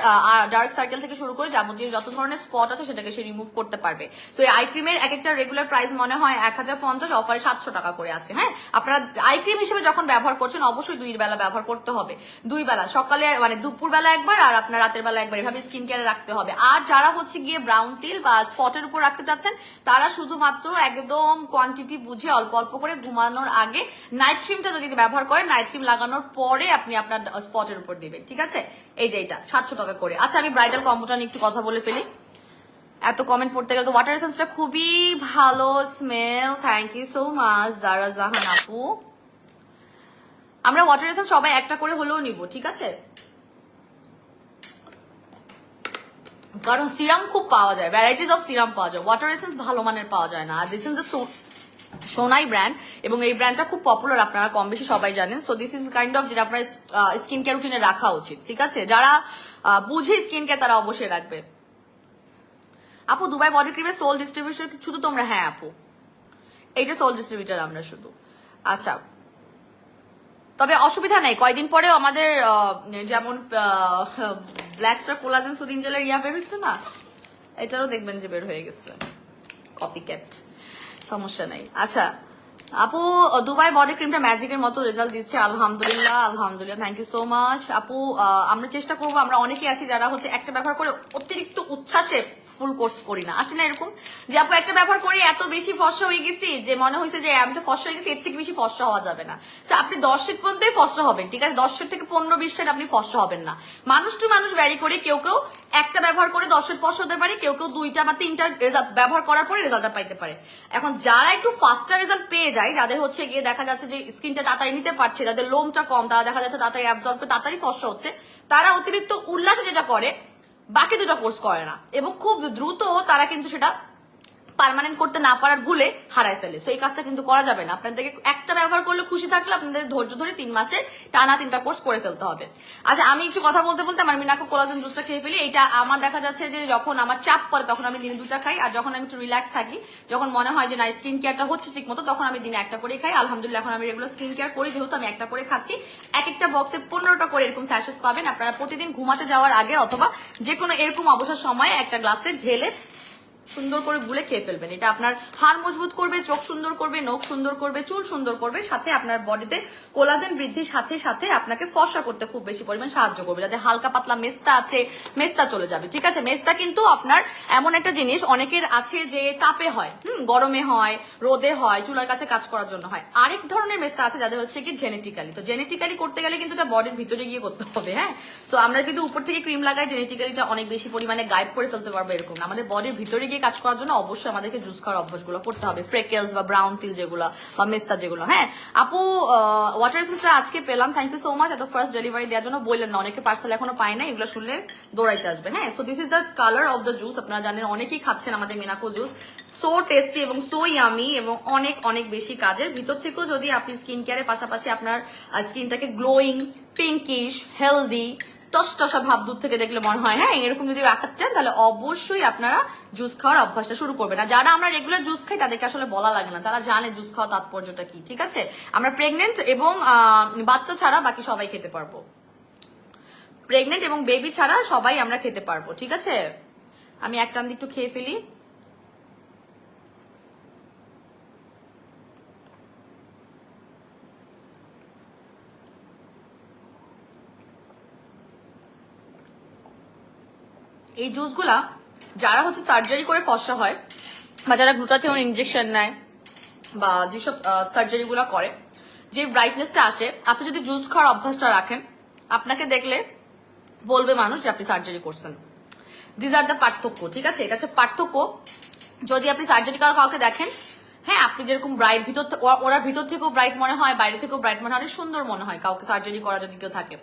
S1: ডার্ক সার্কেল থেকে শুরু করে যাবতীয় যত ধরনের স্পট আছে সেটাকে সে রিমুভ করতে পারবে। সো এই আই ক্রিমের এক একটা রেগুলার প্রাইস মনে হয় 1050, অফারে 700 টাকা করে আছে, হ্যাঁ? আপনারা আই ক্রিম হিসেবে যখন ব্যবহার করছেন অবশ্যই 2 বেলা ব্যবহার করতে হবে। দুই বেলা, সকালে মানে দুপুর বেলা একবার আর আপনার রাতের বেলা একবার, এভাবে স্কিন কেয়ারে রাখতে হবে। আর যারা হচ্ছে গিয়ে ব্রাউন তিল বা স্পটের উপর রাখতে চাচ্ছেন তারা শুধুমাত্র একদম কোয়ান্টিটি বুঝে অল্প অল্প করে ঘুমানোর আগে নাইট ক্রিমটা যদি ব্যবহার করেন, নাইট ক্রিম লাগানোর পরে আপনি আপনার স্পটের উপর দিবেন, ঠিক আছে? এই যে এটা 700 টাকা করে। আচ্ছা আমি ব্রাইডাল কম্বোটা নিয়ে একটু কথা বলে ফেলি, এত কমেন্ট পড়তে গেলে। তো ওয়াটার এসেন্সটা খুবই ভালো smell, thank you so much Zara Jahan আপু। আমরা ওয়াটার এসেন্স সবাই একটা করে হলেও নিব, ঠিক আছে? কারণ সিরাম খুব পাওয়া যায়, ভ্যারাইটিস অফ সিরাম পাওয়া যায়, ওয়াটার এসেন্স ভালো মানের পাওয়া যায় না। আর this is the Sonai brand, এবং এই ব্র্যান্ডটা খুব পপুলার, আপনারা কম বেশি সবাই জানেন। So this is kind of যেটা আপনার স্কিন কেয়ার রুটিনে রাখা উচিত, ঠিক আছে? যারা বুঝে স্কিন কেয়ার তারা অবশ্যই রাখবে। আপু দুবাই বডি ক্রিমের সোল ডিস্ট্রিবিউটর শুধু তোমরা? হ্যাঁ আপু, এইটা সোল ডিস্ট্রিবিউটর আমরা শুধু। আচ্ছা, তবে অসুবিধা নেই, কয়দিন পরে আমাদের যেমন ব্ল্যাক স্টার কোলাজেন সুদিন জেলের ইয়া বের হচ্ছে না, এটারও দেখবেন যে বের হয়ে গেছে, কপিক্যাট, সমস্যা নেই। আচ্ছা আপু, দুবাই বডি ক্রিমটা ম্যাজিকের মতো রেজাল্ট দিচ্ছে, আলহামদুলিল্লাহ আলহামদুলিল্লাহ, থ্যাংক ইউ সো মাচ আপু। আমরা চেষ্টা করবো, আমরা অনেকেই আছি যারা হচ্ছে একটা ব্যবহার করে অতিরিক্ত উচ্ছ্বাসে ফুল কোর্স করি না, আসি না এরকম, যে আপু একটা ব্যবহার করে এত বেশি ফর্সা হয়ে গেছি যে মনে হয়েছে যে আমি তো ফর্সা হয়ে গেছি, এর থেকে বেশি ফর্সা হওয়া যাবে না। আপনি 10 সেট পর্যন্তই ফর্সা হবেন, ঠিক আছে? 10 সেট থেকে 15-20 সেট আপনি ফর্সা হবেন না। মানুষ টু মানুষ ভ্যারি করে, কেউ কেউ একটা ব্যবহার করে 10 সেট ফর্সা হতে পারে, কেউ কেউ 2টা বা 3টা ব্যবহার করার পরে রেজাল্টটা পাইতে পারে। এখন যারা একটু ফাস্টার রেজাল্ট পেয়ে যায়, যাদের হচ্ছে গিয়ে দেখা যাচ্ছে যে স্কিনটা তাড়াতাড়ি নিতে পারছে, যাদের লোমটা কম, তারা দেখা যাচ্ছে তাড়াতাড়ি অ্যাবজর্ব করে তাড়াতাড়ি ফর্সা হচ্ছে, তারা অতিরিক্ত উল্লাসে যেটা করে বাকি দুটো কোর্স করে না, এবং খুব দ্রুত তারা কিন্তু সেটা পার্মানেন্ট করতে না পারার ভুলে হারায় ফেলে। সো এই কাজটা কিন্তু করা যাবে না। আপনাদেরকে একটা ব্যবহার করলে খুশি থাকলে আপনাদের ধৈর্য ধরে 3 মাসে টানা 3টা কোর্স করে ফেলতে হবে। আচ্ছা আমি একটু কথা বলতে বলতে আমার মিনাকো কোলাজেন জুসটা খেয়ে ফেলি। এটা আমার দেখা যাচ্ছে যে যখন আমার চাপ পড়ে তখন আমি দিনে 2টা খাই, আর যখন আমি একটু রিল্যাক্স থাকি, যখন মনে হয় যে না স্কিন কেয়ারটা হচ্ছে ঠিক মতো, তখন আমি দিনে একটা করে খাই। আলহামদুলিল্লাহ এখন আমি রেগুলার স্কিন কেয়ার করি, যেহেতু আমি একটা করে খাচ্ছি। এক একটা বক্সে 15টা করে এরকম স্যাশেস পাবেন। আপনারা প্রতিদিন ঘুমাতে যাওয়ার আগে অথবা যে কোনো এরকম অবসর সময়ে একটা গ্লাসে ঢেলে সুন্দর করে গুলে খেয়ে ফেলবেন। এটা আপনার হাড় মজবুত করবে, চোখ সুন্দর করবে, নখ সুন্দর করবে, চুল সুন্দর করবে, সাথে আপনার বডিতে কোলাজেন বৃদ্ধির সাথে সাথে আপনাকে ফর্সা করতে খুব বেশি পরিমাণ সাহায্য করবে। যাতে হালকা পাতলা মেস্তা আছে, মেস্তা চলে যাবে, ঠিক আছে? মেস্তা কিন্তু আপনার এমন একটা জিনিস অনেকের আছে যে তাপে হয়, গরমে হয়, রোদে হয়, চুলার কাছে কাজ করার জন্য হয়। আরেক ধরনের মেস্তা আছে যাদের হচ্ছে কি জেনেটিক্যালি। তো জেনেটিক্যালি করতে গেলে কিন্তু এটা বডির ভিতরে গিয়ে করতে হবে, হ্যাঁ? সো আমরা কিন্তু উপর থেকে ক্রিম লাগাই, জেনেটিক্যালিটা অনেক বেশি পরিমাণে গাইড করে ফেলতে পারবো এরকম না। আমাদের বডির ভিতরে গিয়ে কাজ করার জন্য অবশ্যই আমাদেরকে জুস খাওয়ার অভ্যাসগুলো করতে হবে, ফ্রেকেলস বা ব্রাউন তিল যেগুলো বা মেস্তা যেগুলো। হ্যাঁ আপু, ওয়াটার এসেন্সটা আজকে পেলাম, থ্যাংক ইউ সো মাচ। এত ফার্স্ট ডেলিভারি দেওয়ার জন্য বললেন না, অনেকে পার্সেল এখনো পায় না, এগুলো শুনলে দৌড়াইতে আসবে। হ্যাঁ, so this is the colour of the juice. আপনারা জানেন অনেকেই খাচ্ছেন আমাদের মিনাকো জুস, সো টেস্টি এবং সো ইয়ামি এবং অনেক অনেক বেশি কাজের। ভিতর থেকেও যদি আপনি স্কিন কেয়ারের পাশাপাশি আপনার স্কিনটাকে গ্লোয়িং, পিঙ্কিশ, হেলদি, টসটসা ভাব দূর থেকে দেখলে মনে হয়, হ্যাঁ এরকম যদি রাখাতে চান তাহলে অবশ্যই আপনারা জুস খাওয়ার অভ্যাসটা শুরু করবেন। আর যারা আমরা রেগুলার জুস খাই তাদেরকে আসলে বলা লাগে না, তারা জানে জুস খাওয়া তাৎপর্যটা কি, ঠিক আছে? আমরা প্রেগনেন্ট এবং বাচ্চা ছাড়া বাকি সবাই খেতে পারবো, প্রেগনেন্ট এবং বেবি ছাড়া সবাই আমরা খেতে পারবো, ঠিক আছে? আমি একটা একটু খেয়ে ফেলি। এই জুসগুলা যারা হচ্ছে সার্জারি করে ফর্সা হয় বা যারা গ্লুটাথিয়ন ইনজেকশন নেয় বা যেসব সার্জারি গুলা করে, যে ব্রাইটনেসটা আসে, আপনি যদি জুস খাওয়ার অভ্যাসটা রাখেন, আপনাকে দেখলে বলবে মানুষ যে আপনি সার্জারি করছেন। দিস আর দ্য পার্থক্য, ঠিক আছে? এটা হচ্ছে পার্থক্য। যদি আপনি সার্জারি করা কাউকে দেখেন, হ্যাঁ আপনি যেরকম ব্রাইট ভিতর, ওরা ভিতর থেকেও ব্রাইট মনে হয়, বাইরে থেকেও ব্রাইট মনে হয়, অনেক সুন্দর মনে হয় কাউকে সার্জারি করা যদি কেউ থাকে।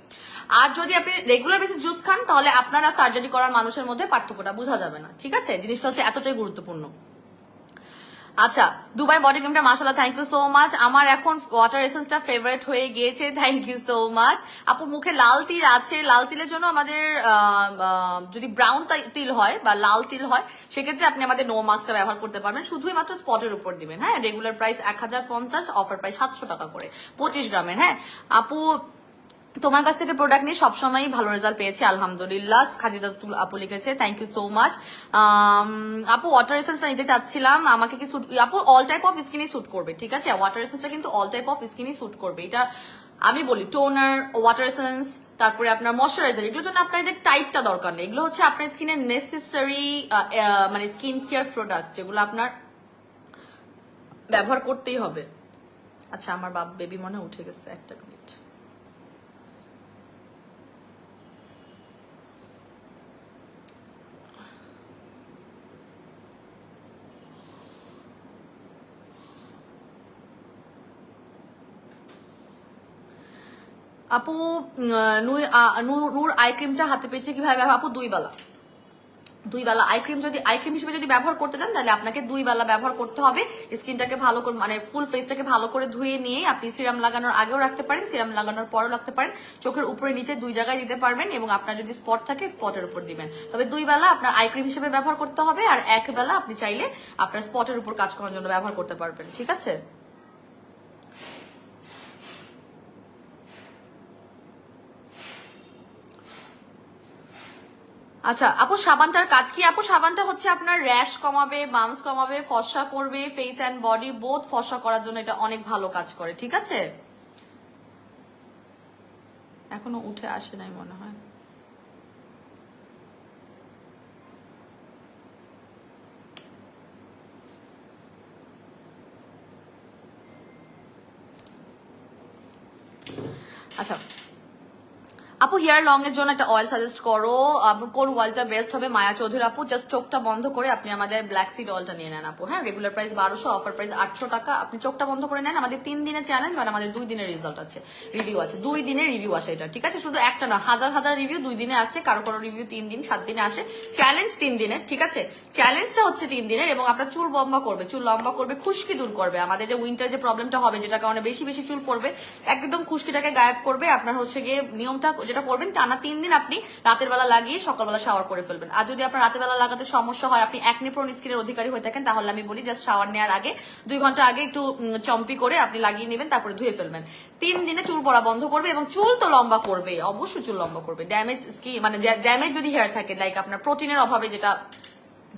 S1: আর যদি আপনি রেগুলার বেসিস জুস খান, তাহলে আপনারা সার্জারি করার মানুষের মধ্যে পার্থক্যটা বোঝা যাবে না, ঠিক আছে? জিনিসটা হচ্ছে এতটাই গুরুত্বপূর্ণ। আচ্ছা, দুবাই বডি ক্রিমটা মাশাআল্লাহ, থ্যাংক ইউ সো মাচ। আমার এখন ওয়াটার এসেন্সটা ফেভারিট হয়ে গিয়েছে, থ্যাংক ইউ সো মাচ। আপু মুখে লাল তিল আছে, লাল তিলের জন্য আমাদের যদি ব্রাউন তিল হয় বা লাল তিল হয়, সেক্ষেত্রে আপনি আমাদের নো মাস্কটা ব্যবহার করতে পারবেন, শুধুই মাত্র স্পটের উপর দিবেন। হ্যাঁ, রেগুলার প্রাইস 1050, অফার প্রাইস 700 টাকা করে 25 গ্রামের। হ্যাঁ আপু, তোমার কাছ থেকে প্রোডাক্ট নিয়ে সবসময় ভালো রেজাল্ট পেয়েছি আলহামদুলিল্লাহ, খাজিদাতুল আপু লিখেছে, থ্যাংক ইউ সো মাচ। আপু ওয়াটার এসেন্সটা নিতে চাচ্ছিলাম, আমাকে কি স্যুট? আপু অল টাইপ অফ স্কিনই স্যুট করবে, ঠিক আছে? ওয়াটার এসেন্সটা কিন্তু অল টাইপ অফ স্কিনই স্যুট করবে। এটা আমি বলি টোনার, ওয়াটার এসেন্স, তারপরে আপনার ময়শ্চারাইজার, এগুলোর জন্য আপনাদের টাইটটা দরকার নেই। এগুলো হচ্ছে আপনার স্কিনের নেসেসারি মানে স্কিন কেয়ার প্রোডাক্ট, যেগুলো আপনার ব্যবহার করতেই হবে। আচ্ছা আমার বেবি মনে হয় উঠে গেছে, একটা মিনিট। আপু নূর আই ক্রিমটা হাতে পেয়েছে কিভাবে? আপু দুই বেলা আই ক্রিম যদি আই ক্রিম হিসেবে যদি ব্যবহার করতে চান তাহলে আপনাকে 2 বেলা ব্যবহার করতে হবে। স্কিনটাকে ভালো করে মানে ফুল ফেসটাকে ভালো করে ধুয়ে নিয়ে আপনি সিরাম লাগানোর আগেও রাখতে পারেন, সিরাম লাগানোর পরেও রাখতে পারেন, চোখের উপরে নিচে 2 জায়গায় দিতে পারবেন, এবং আপনার যদি স্পট থাকে স্পটের উপর দিবেন। তবে 2 বেলা আপনার আই ক্রিম হিসেবে ব্যবহার করতে হবে, আর 1 বেলা আপনি চাইলে আপনার স্পটের উপর কাজ করার জন্য ব্যবহার করতে পারবেন। ঠিক আছে? আচ্ছা আপু সাবানটার কাজ কি? আপু সাবানটা হচ্ছে আপনার র্যাশ কমাবে, বার্নস কমাবে, ফর্সা করবে, ফেস অ্যান্ড বডি বোথ ফর্সা করার জন্য এটা অনেক ভালো কাজ করে। ঠিক আছে? এখনো উঠে আসে নাই মনে হয়। আচ্ছা আপু হেয়ার লং এর জন্য একটা অয়েল সাজেস্ট করো, আপু কোন অয়েলটা বেস্ট হবে? মায়া চৌধুরী আপু জাস্ট চোখটা বন্ধ করে আপনি আমাদের ব্ল্যাক সিড অয়েলটা নিয়ে নেন আপু। হ্যাঁ, রেগুলার প্রাইস 1200, অফার প্রাইস 800 টাকা। আপনি চোখটা বন্ধ করে নেন। আমাদের 3 দিনের চ্যালেঞ্জ, মানে আমাদের 2 দিনের রেজাল্ট আছে, রিভিউ আছে, 2 দিনের রিভিউ আসে এটা। ঠিক আছে? শুধু একটা না, হাজার হাজার রিভিউ 2 দিনে আসে, কারো কারো রিভিউ 3 দিন 7 দিনে আসে। চ্যালেঞ্জ 3 দিনের। ঠিক আছে? চ্যালেঞ্জটা হচ্ছে 3 দিনের, এবং আপনার চুল লম্বা করবে, চুল লম্বা করবে, খুশকি দূর করবে। আমাদের যে উইন্টার যে প্রবলেমটা হবে, যেটা কারণে বেশি বেশি চুল পড়বে, একদম খুশকিটাকে গায়েব করবে। আপনার হচ্ছে গিয়ে নিয়মটা যেটা করবেন, টানা 3 দিন আপনি রাতের বেলা লাগিয়ে সকালবেলা শাওয়ার করে ফেলবেন। আর যদি আপনার রাতের বেলা লাগাতে সমস্যা হয়, আপনি একনি প্রোন স্কিনের অধিকারী হয়ে থাকেন, তাহলে আমি বলি জাস্ট শাওয়ার নেওয়ার আগে 2 ঘন্টা আগে একটু চম্পি করে আপনি লাগিয়ে নেবেন, তারপরে ধুয়ে ফেলবেন। 3 দিনে চুল পড়া বন্ধ করবে, এবং চুল তো লম্বা করবে, অবশ্যই চুল লম্বা করবে। ড্যামেজ স্কিন মানে ড্যামেজ যদি হেয়ার থাকে, লাইক আপনার প্রোটিনের অভাবে যেটা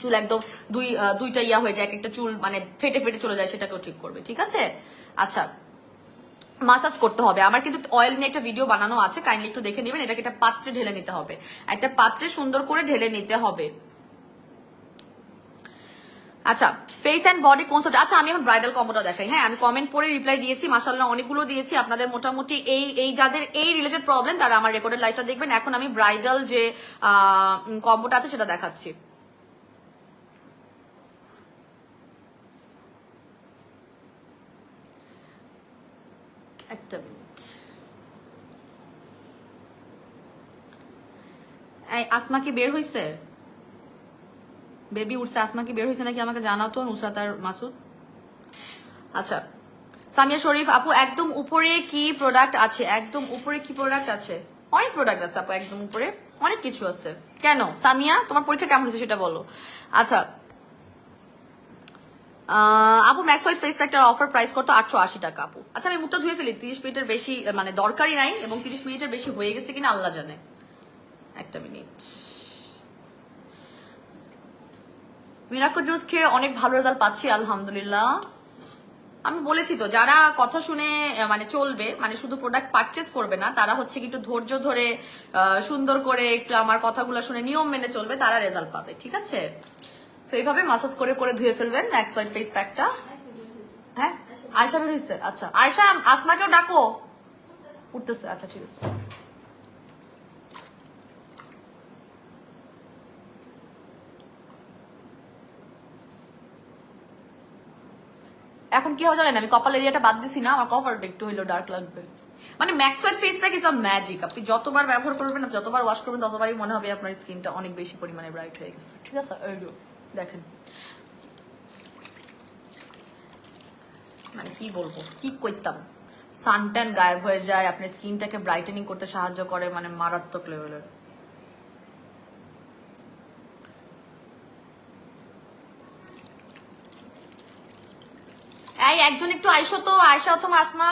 S1: চুল একদম দুইটা ইয়া হয়ে যায়, একটা চুল মানে ফেটে ফেটে চলে যায়, সেটাকেও ঠিক করবে। ঠিক আছে? আচ্ছা মাসাজ করতে হবে। আমার কিন্তু অয়েল নিয়ে একটা ভিডিও বানানো আছে, কাইন্ডলি একটু দেখে নেবেন। এটাকে একটা পাত্রে ঢেলে নিতে হবে, একটা পাত্রে সুন্দর করে ঢেলে নিতে হবে। আচ্ছা ফেস অ্যান্ড বডি কনসাল্ট। আচ্ছা আমি এখন ব্রাইডাল কম্বোটা দেখাই। হ্যাঁ, আমি কমেন্ট পড়ে রিপ্লাই দিয়েছি, মাশাআল্লাহ অনেকগুলো দিয়েছি আপনাদের। মোটামুটি এই যাদের এই রিলেটেড প্রবলেম তারা আমার রেকর্ডেড লাইভটা দেখবেন। এখন আমি ব্রাইডাল যে কম্বোটা আছে সেটা দেখাচ্ছি। একটা মিনিট। এই আসমা কি বের হইছে? বেবি উঠছে, আসমা কি বের হয়েছে নাকি আমাকে জানাও তো, নুসরাত আর মাসুদ। আচ্ছা সামিয়া শরীফ আপু একদম উপরে কি প্রোডাক্ট আছে? একদম উপরে কি প্রোডাক্ট আছে? অনেক প্রোডাক্ট আছে আপু, একদম উপরে অনেক কিছু আছে। কেন সামিয়া, তোমার পরীক্ষা কেমন হয়েছে সেটা বলো। আচ্ছা আপু ম্যাক্স হোয়াইট ফেস প্যাকটার অফার প্রাইস কত? 880 টাকা আপু। আচ্ছা আমি মুখটা ধুয়ে ফেলি, 30 মিনিটের বেশি মানে দরকারই নাই, এবং 30 মিনিটের বেশি হয়ে গেছে কিনা আল্লাহ জানে। একটা মিনিট। মিরাকল জুস খেয়ে অনেক ভালো রেজাল্ট পাচ্ছি আলহামদুলিল্লাহ। আমি বলেছি তো, যারা কথা শুনে মানে চলবে, মানে শুধু প্রোডাক্ট পারচেস করবে না, তারা হচ্ছে কি একটু ধৈর্য ধরে সুন্দর করে একটু আমার কথাগুলো শুনে নিয়ম মেনে চলবে, তারা রেজাল্ট পাবে। ঠিক আছে? তো এইভাবে মাসাজ করে করে ধুয়ে ফেলবেন ম্যাক্স হোয়াইট ফেস প্যাকটা। হ্যাঁ আয়শা বের হয়েছে। আচ্ছা আয়শা, আসমাকেও ডাকো। উঠতেছে? আচ্ছা ঠিক আছে। এখন কি হবে জানেন, আমি কপাল এরিয়াটা বাদ দিছি না, আমার কপালটা একটু হইলো ডার্ক লাগবে। মানে max white face pack is a magic. আপনি যতবার ব্যবহার করবেন, যতবার ওয়াশ করবেন, ততবারই মনে হবে আপনার স্কিনটা অনেক বেশি পরিমাণে ব্রাইট হয়ে গেছে। ঠিক আছে? দেখেন মানে কি বলবো, কি করতাম, সানট্যান গায়েব হয়ে যায়, আপনার স্কিনটাকে ব্রাইটেনিং করতে সাহায্য করে, মানে মারাত্মক লেভেলের। এই একজন একটু আইসো তো, আয়শা অথবা আসমা।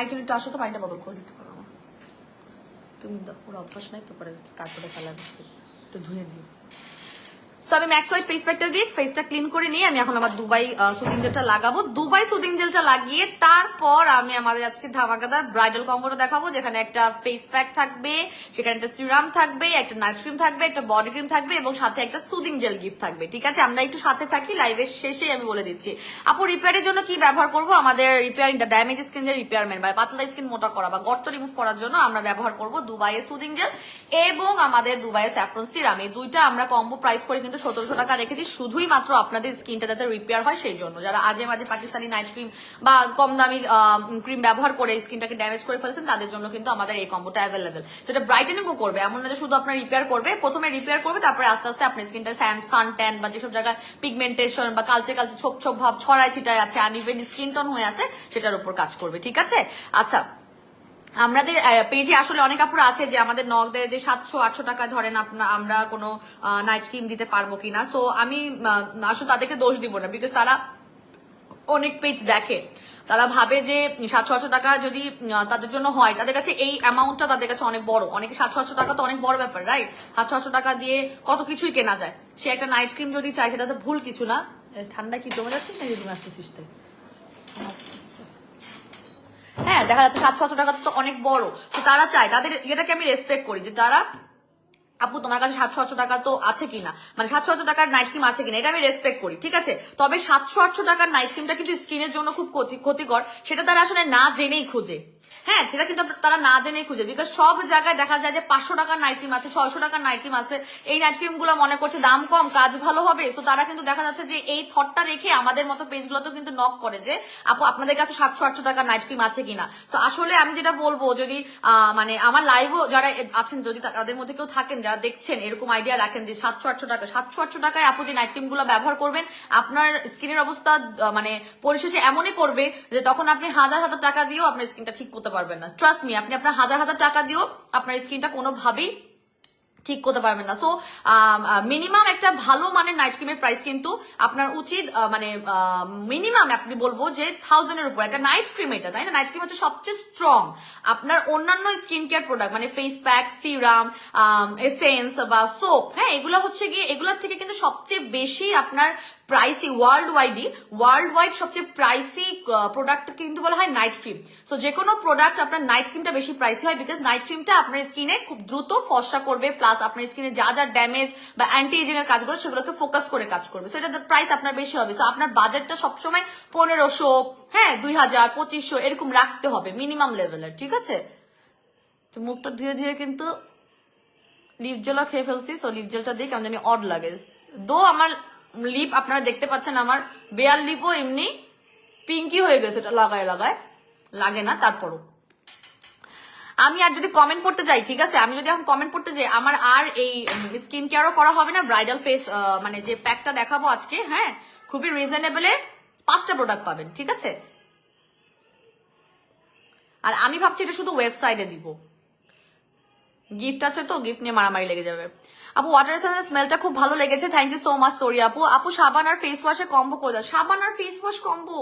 S1: একজন একটু আসো তো, পানিটা বদল করে দিতে পারো। তুমি ওর অভ্যাস নাই তো পরে কাপড়ে ফেলার একটু ধুয়ে দিই। সো আমি ম্যাক্স হোয়াইট ফেস প্যাকটা দিয়ে ফেসটা ক্লিন করে নিয়ে আমি এখন আমার দুবাই সুদিং জেলটা লাগাবো। দুবাই সুদিং জেলটা লাগিয়ে তারপর আমি আমাদের আজকে ধামাকাদার ব্রাইডাল কম্বোটা দেখাবো, যেখানে একটা ফেস প্যাক থাকবে, সেখানে একটা সিরাম থাকবে, একটা নাইট ক্রিম থাকবে, একটা বডি ক্রিম থাকবে এবং সাথে একটা সুদিং জেল গিফট থাকবে। ঠিক আছে, আমরা একটু সাথে থাকি, লাইভের শেষে আমি বলে দিচ্ছি। আপু রিপেয়ারের জন্য কি ব্যবহার করবো? আমাদের রিপেয়ারিং ড্যামেজ স্কিনের রিপেয়ারমেন্ট বা পাতলা স্কিন মোটা করা বা গর্ত রিমুভ করার জন্য আমরা ব্যবহার করবো দুবাইয়ের সুদিং জেল এবং আমাদের দুবাইয়ের স্যাফরন সিরাম। এই দুইটা আমরা কম্বো প্রাইস করে কিন্তু 1700 টাকা রেখেছি, শুধুই মাত্র আপনাদের স্কিনটা যাতে রিপেয়ার হয় সেই জন্য। যারা আজে মাঝে পাকিস্তানি নাইট ক্রিম বা কম দামি ক্রিম ব্যবহার করে স্কিনটাকে ড্যামেজ করে ফেলছেন, তাদের জন্য কিন্তু আমাদের এই কম্বোটা অ্যাভেলেবেল। যেটা ব্রাইটেনিংও করবে, এমন না যে শুধু আপনার রিপেয়ার করবে, প্রথমে রিপেয়ার করবে, তারপরে আস্তে আস্তে আপনার স্কিনটা সান ট্যান বা যেসব জায়গায় পিগমেন্টেশন বা কালচে কালচে ছোপ ছোপ ভাব ছড়ায় ছিটায় আছে, আনইভেন স্কিন টোন হয়ে আছে, সেটার উপর কাজ করবে। ঠিক আছে, আচ্ছা আমাদের পেজে আসলে অনেক আপুরা আছে যে আমাদের নক দেয় যে 700-800 টাকা ধরেন আমরা কোনো নাইট ক্রিম দিতে পারবো কিনা। সো আমি আসলে তাদেরকে দোষ দিব না, বিকজ তারা অনেক পেজ দেখে, তারা ভাবে যে 700-800 টাকা যদি তাদের জন্য হয়, তাদের কাছে এই অ্যামাউন্টটা তাদের কাছে অনেক বড়। অনেকে 700-800 টাকা তো অনেক বড় ব্যাপার, রাইট? 700-800 টাকা দিয়ে কত কিছুই কেনা যায়। সে একটা নাইট ক্রিম যদি চায়, সেটা তো ভুল কিছু না। ঠান্ডা কি জমে যাচ্ছে না তুমি আসতেছিস? হ্যাঁ, দেখা যাচ্ছে 700-800 টাকা তো অনেক বড়। তো তারা চায়, তাদের এটাকে আমি রেসপেক্ট করি যে তারা, আপু তোমার কাছে 700-800 টাকা তো আছে কিনা, মানে 700-800 টাকার নাইট ক্রিম আছে কিনা, এটা আমি রেসপেক্ট করি। ঠিক আছে, তবে 700-800 টাকার নাইট ক্রিমটা কিন্তু স্কিনের জন্য খুব ক্ষতিকর, সেটা তারা আসলে না জেনেই খুঁজে। হ্যাঁ, সেটা কিন্তু তারা না জেনেই খুঁজে, বিকজ সব জায়গায় দেখা যায় যে 500 টাকার নাইট ক্রিম আছে, 600 টাকার নাইট ক্রিম আছে। এই নাইট ক্রিম গুলো মনে করছে দাম কম, কাজ ভালো হবে। তো তারা কিন্তু দেখা যাচ্ছে যে এই থটটা রেখে আমাদের মতো পেজগুলোতেও কিন্তু নক করে যে আপু আপনাদের কাছে 700-800 টাকার নাইট ক্রিম আছে কিনা। তো আসলে আমি যেটা বলবো, যদি মানে আমার লাইভও যারা আছেন, যদি তাদের মধ্যে কেউ থাকেন যারা দেখছেন, এরকম আইডিয়া রাখেন যে 700-800 টাকায় আপু যে নাইট ক্রিম গুলো ব্যবহার করবেন, আপনার স্কিনের অবস্থা মানে পরিশেষে এমনই করবে যে তখন আপনি হাজার হাজার টাকা দিয়েও আপনার স্কিনটা ঠিক করতে পারবেন না। ট্রাস্ট মি, আপনি আপনার হাজার হাজার টাকা দিয়েও আপনার স্কিনটা কোনোভাবেই ঠিক করতে পারবেন না। সো মিনিমাম একটা ভালো মানের নাইট ক্রিমের প্রাইস কিন্তু আপনার উচিত মানে মিনিমাম আপনি বলবো যে 1000 এর উপর একটা নাইট ক্রিম, এটা তাই না? নাইট ক্রিম হচ্ছে সবচেয়ে স্ট্রং। আপনার অন্যান্য স্কিন কেয়ার প্রোডাক্ট মানে ফেস প্যাক, সিরাম, এসেন্স বা সোপ, হ্যাঁ, এগুলো হচ্ছে গিয়ে এগুলোর থেকে কিন্তু সবচেয়ে বেশি আপনার প্রাইসি ওয়ার্ল্ড ওয়াইড সবচেয়ে প্রাইসি প্রোডাক্ট কিন্তু বলা হয় নাইট ক্রিম। সো যে কোনো প্রোডাক্ট আপনার নাইট ক্রিমটা বেশি প্রাইসি হয়, বিকজ নাইট ক্রিমটা আপনার স্কিনে খুব দ্রুত ফর্সা করবে, প্লাস আপনার স্কিনে যা যা ড্যামেজ বা অ্যান্টি এজিং এর কাজগুলো সেগুলোকে ফোকাস করে কাজ করবে। সো এটা প্রাইস আপনার বেশি হবে। সো আপনার বাজেটটা সবসময় 1500, হ্যাঁ 2000, 2500 এরকম রাখতে হবে মিনিমাম লেভেলের। ঠিক আছে, তো মুখটা ধীরে ধীরে কিন্তু লিপ জেলও খেয়ে ফেলছি। সো লিপ জেলটা দিয়ে কেমন জানি অড লাগে। দো আমার লিপ আপনারা দেখতে পাচ্ছেন, আমার বেয়ার লিপও এমনি পিঙ্কি হয়ে গেছে, এটা লাগায় লাগে না। তারপরও আমি আর যদি কমেন্ট করতে যাই, ঠিক আছে, আমি যদি এখন কমেন্ট করতে যাই, আমার আর এই স্কিন কেয়ারও করা হবে না। ব্রাইডাল ফেস মানে যে প্যাকটা দেখাবো আজকে, হ্যাঁ, খুবই রিজনেবলে 5টা প্রোডাক্ট পাবেন। ঠিক আছে, আর আমি ভাবছি এটা শুধু ওয়েবসাইটে দিব। গিফট আছে তো, গিফট নিয়ে মারামারি লেগে যাবে। আপু ওয়াটার এসেন্সের স্মেলটা খুব ভালো লেগেছে, thank you so much. Sorry আপু। আপু সাবান আর ফেস ওয়াশে কম্বো করে দাও। সাবান আর ফেস ওয়াশ কম্বো?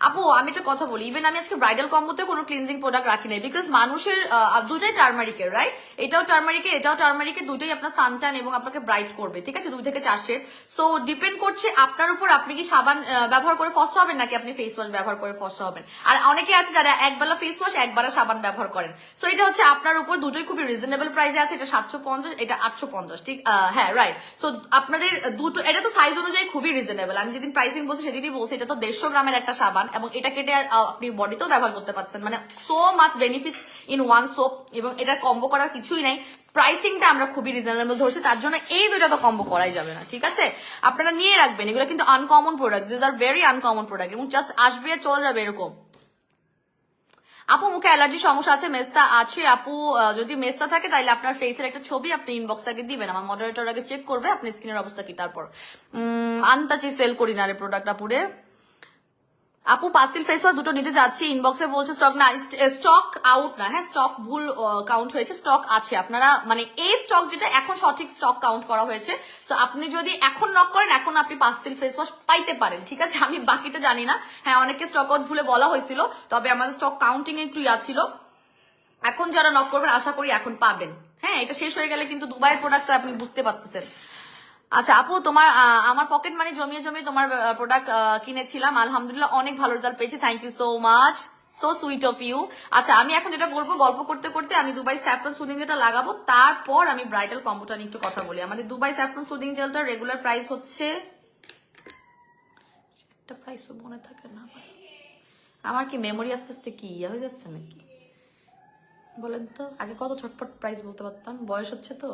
S1: আপু আমি একটা কথা বলি, ইভেন আমি আজকে ব্রাইডাল কম্বোতে কোনো ক্লিনজিং প্রোডাক্ট রাখি নাই, বিকজ মানুষের দুটাই টার্মারিকের, রাইট? এটাও টার্মারিকের, দুটোই আপনার সানটান এবং আপনাকে ব্রাইট করবে। ঠিক আছে, 2 থেকে 4 শেড। সো ডিপেন্ড করছে আপনার উপর, আপনি কি সাবান ব্যবহার করে ফসা হবেন নাকি আপনি ফেস ওয়াশ ব্যবহার করে ফসা হবেন। আর অনেকে আছে যারা একবেলা ফেস ওয়াশ একবেলা সাবান ব্যবহার করেন। সো এটা হচ্ছে আপনার উপর, দুটোই খুবই রিজনেবল প্রাইসে আছে। এটা 750, এটা 850। ঠিক, হ্যাঁ রাইট। সো আপনাদের দুটো, এটা তো সাইজ অনুযায়ী খুবই রিজনেবল। আমি যেদিন প্রাইসিং বলছি সেদিনই বলছি, এটা তো 150 গ্রামের একটা সাবান এবং এটা কেটে আপনি বডিতেও ব্যবহার করতে পারছেন, মানে so much benefits in one soap. এবং এটা কম্বো করার কিছুই নাই, প্রাইসিংটা আমরা খুবই রিজনেবল ধরছি, তার জন্য এই দুইটা তো কম্বো করাই যাবে না। ঠিক আছে, আপনারা নিয়ে রাখবেন, এগুলো কিন্তু uncommon product, this are very uncommon product, এবং জাস্ট আসবে আর চলে যাবে এরকম। আপু মুখে অ্যালার্জি সমস্যা আছে, মেস্তা আছে আপু? যদি মেস্তা থাকে তাহলে আপনার ফেসের একটা ছবি আপনি ইনবক্সটাকে দিবেন, আমার মডারেটর আগে চেক করবে আপনার স্কিনের অবস্থা কি। তারপর আনতাচি সেল করি না রে প্রোডাক্ট আপুরে। আপু পাস্তিল ফেস ওয়াশ দুটো নিতে যাচ্ছি, ইনবক্সে বলছে স্টক না, স্টক আউট না, হ্যাঁ স্টক ভুল কাউন্ট হয়েছে, স্টক আছে আপনারা, মানে এই স্টক যেটা এখন সঠিক স্টক কাউন্ট করা হয়েছে। তো আপনি যদি এখন নক করেন, এখন আপনি পাস্তিল ফেস ওয়াশ পাইতে পারেন। ঠিক আছে, আমি বাকিটা জানি না। হ্যাঁ অনেকে স্টক আউট ভুলে বলা হয়েছিল, তবে আমাদের স্টক কাউন্টিং একটু ছিল। এখন যারা নক করবেন আশা করি এখন পাবেন। হ্যাঁ, এটা শেষ হয়ে গেলে কিন্তু দুবাইয়ের প্রোডাক্টটা আপনি বুঝতে পারতেছেন। আচ্ছা আপু, তোমার আমার পকেট মানি জমিয়ে জমিয়ে তোমার প্রোডাক্ট কিনেছিলাম, আলহামদুলিল্লাহ অনেক ভালো রেজাল্ট পেয়েছি, thank you so much, so sweet of you. আচ্ছা আমি এখন যেটা করবো, গল্প করতে করতে আমি দুবাই স্যাফরন সুদিং যেটা লাগাবো, তারপর আমি ব্রাইডাল কম্বোটা নিয়ে একটু কথা বলি। আমাদের দুবাই স্যাফরন সুদিং জেলটার রেগুলার প্রাইস হচ্ছে, একটা প্রাইস মনে থাকে না আমার, কি মেমোরি আস্তে আস্তে কি ইয়ে হয়ে যাচ্ছে নাকি বলেন তো, আগে কত ছটপট প্রাইস বলতে পারতাম, বয়স হচ্ছে তো।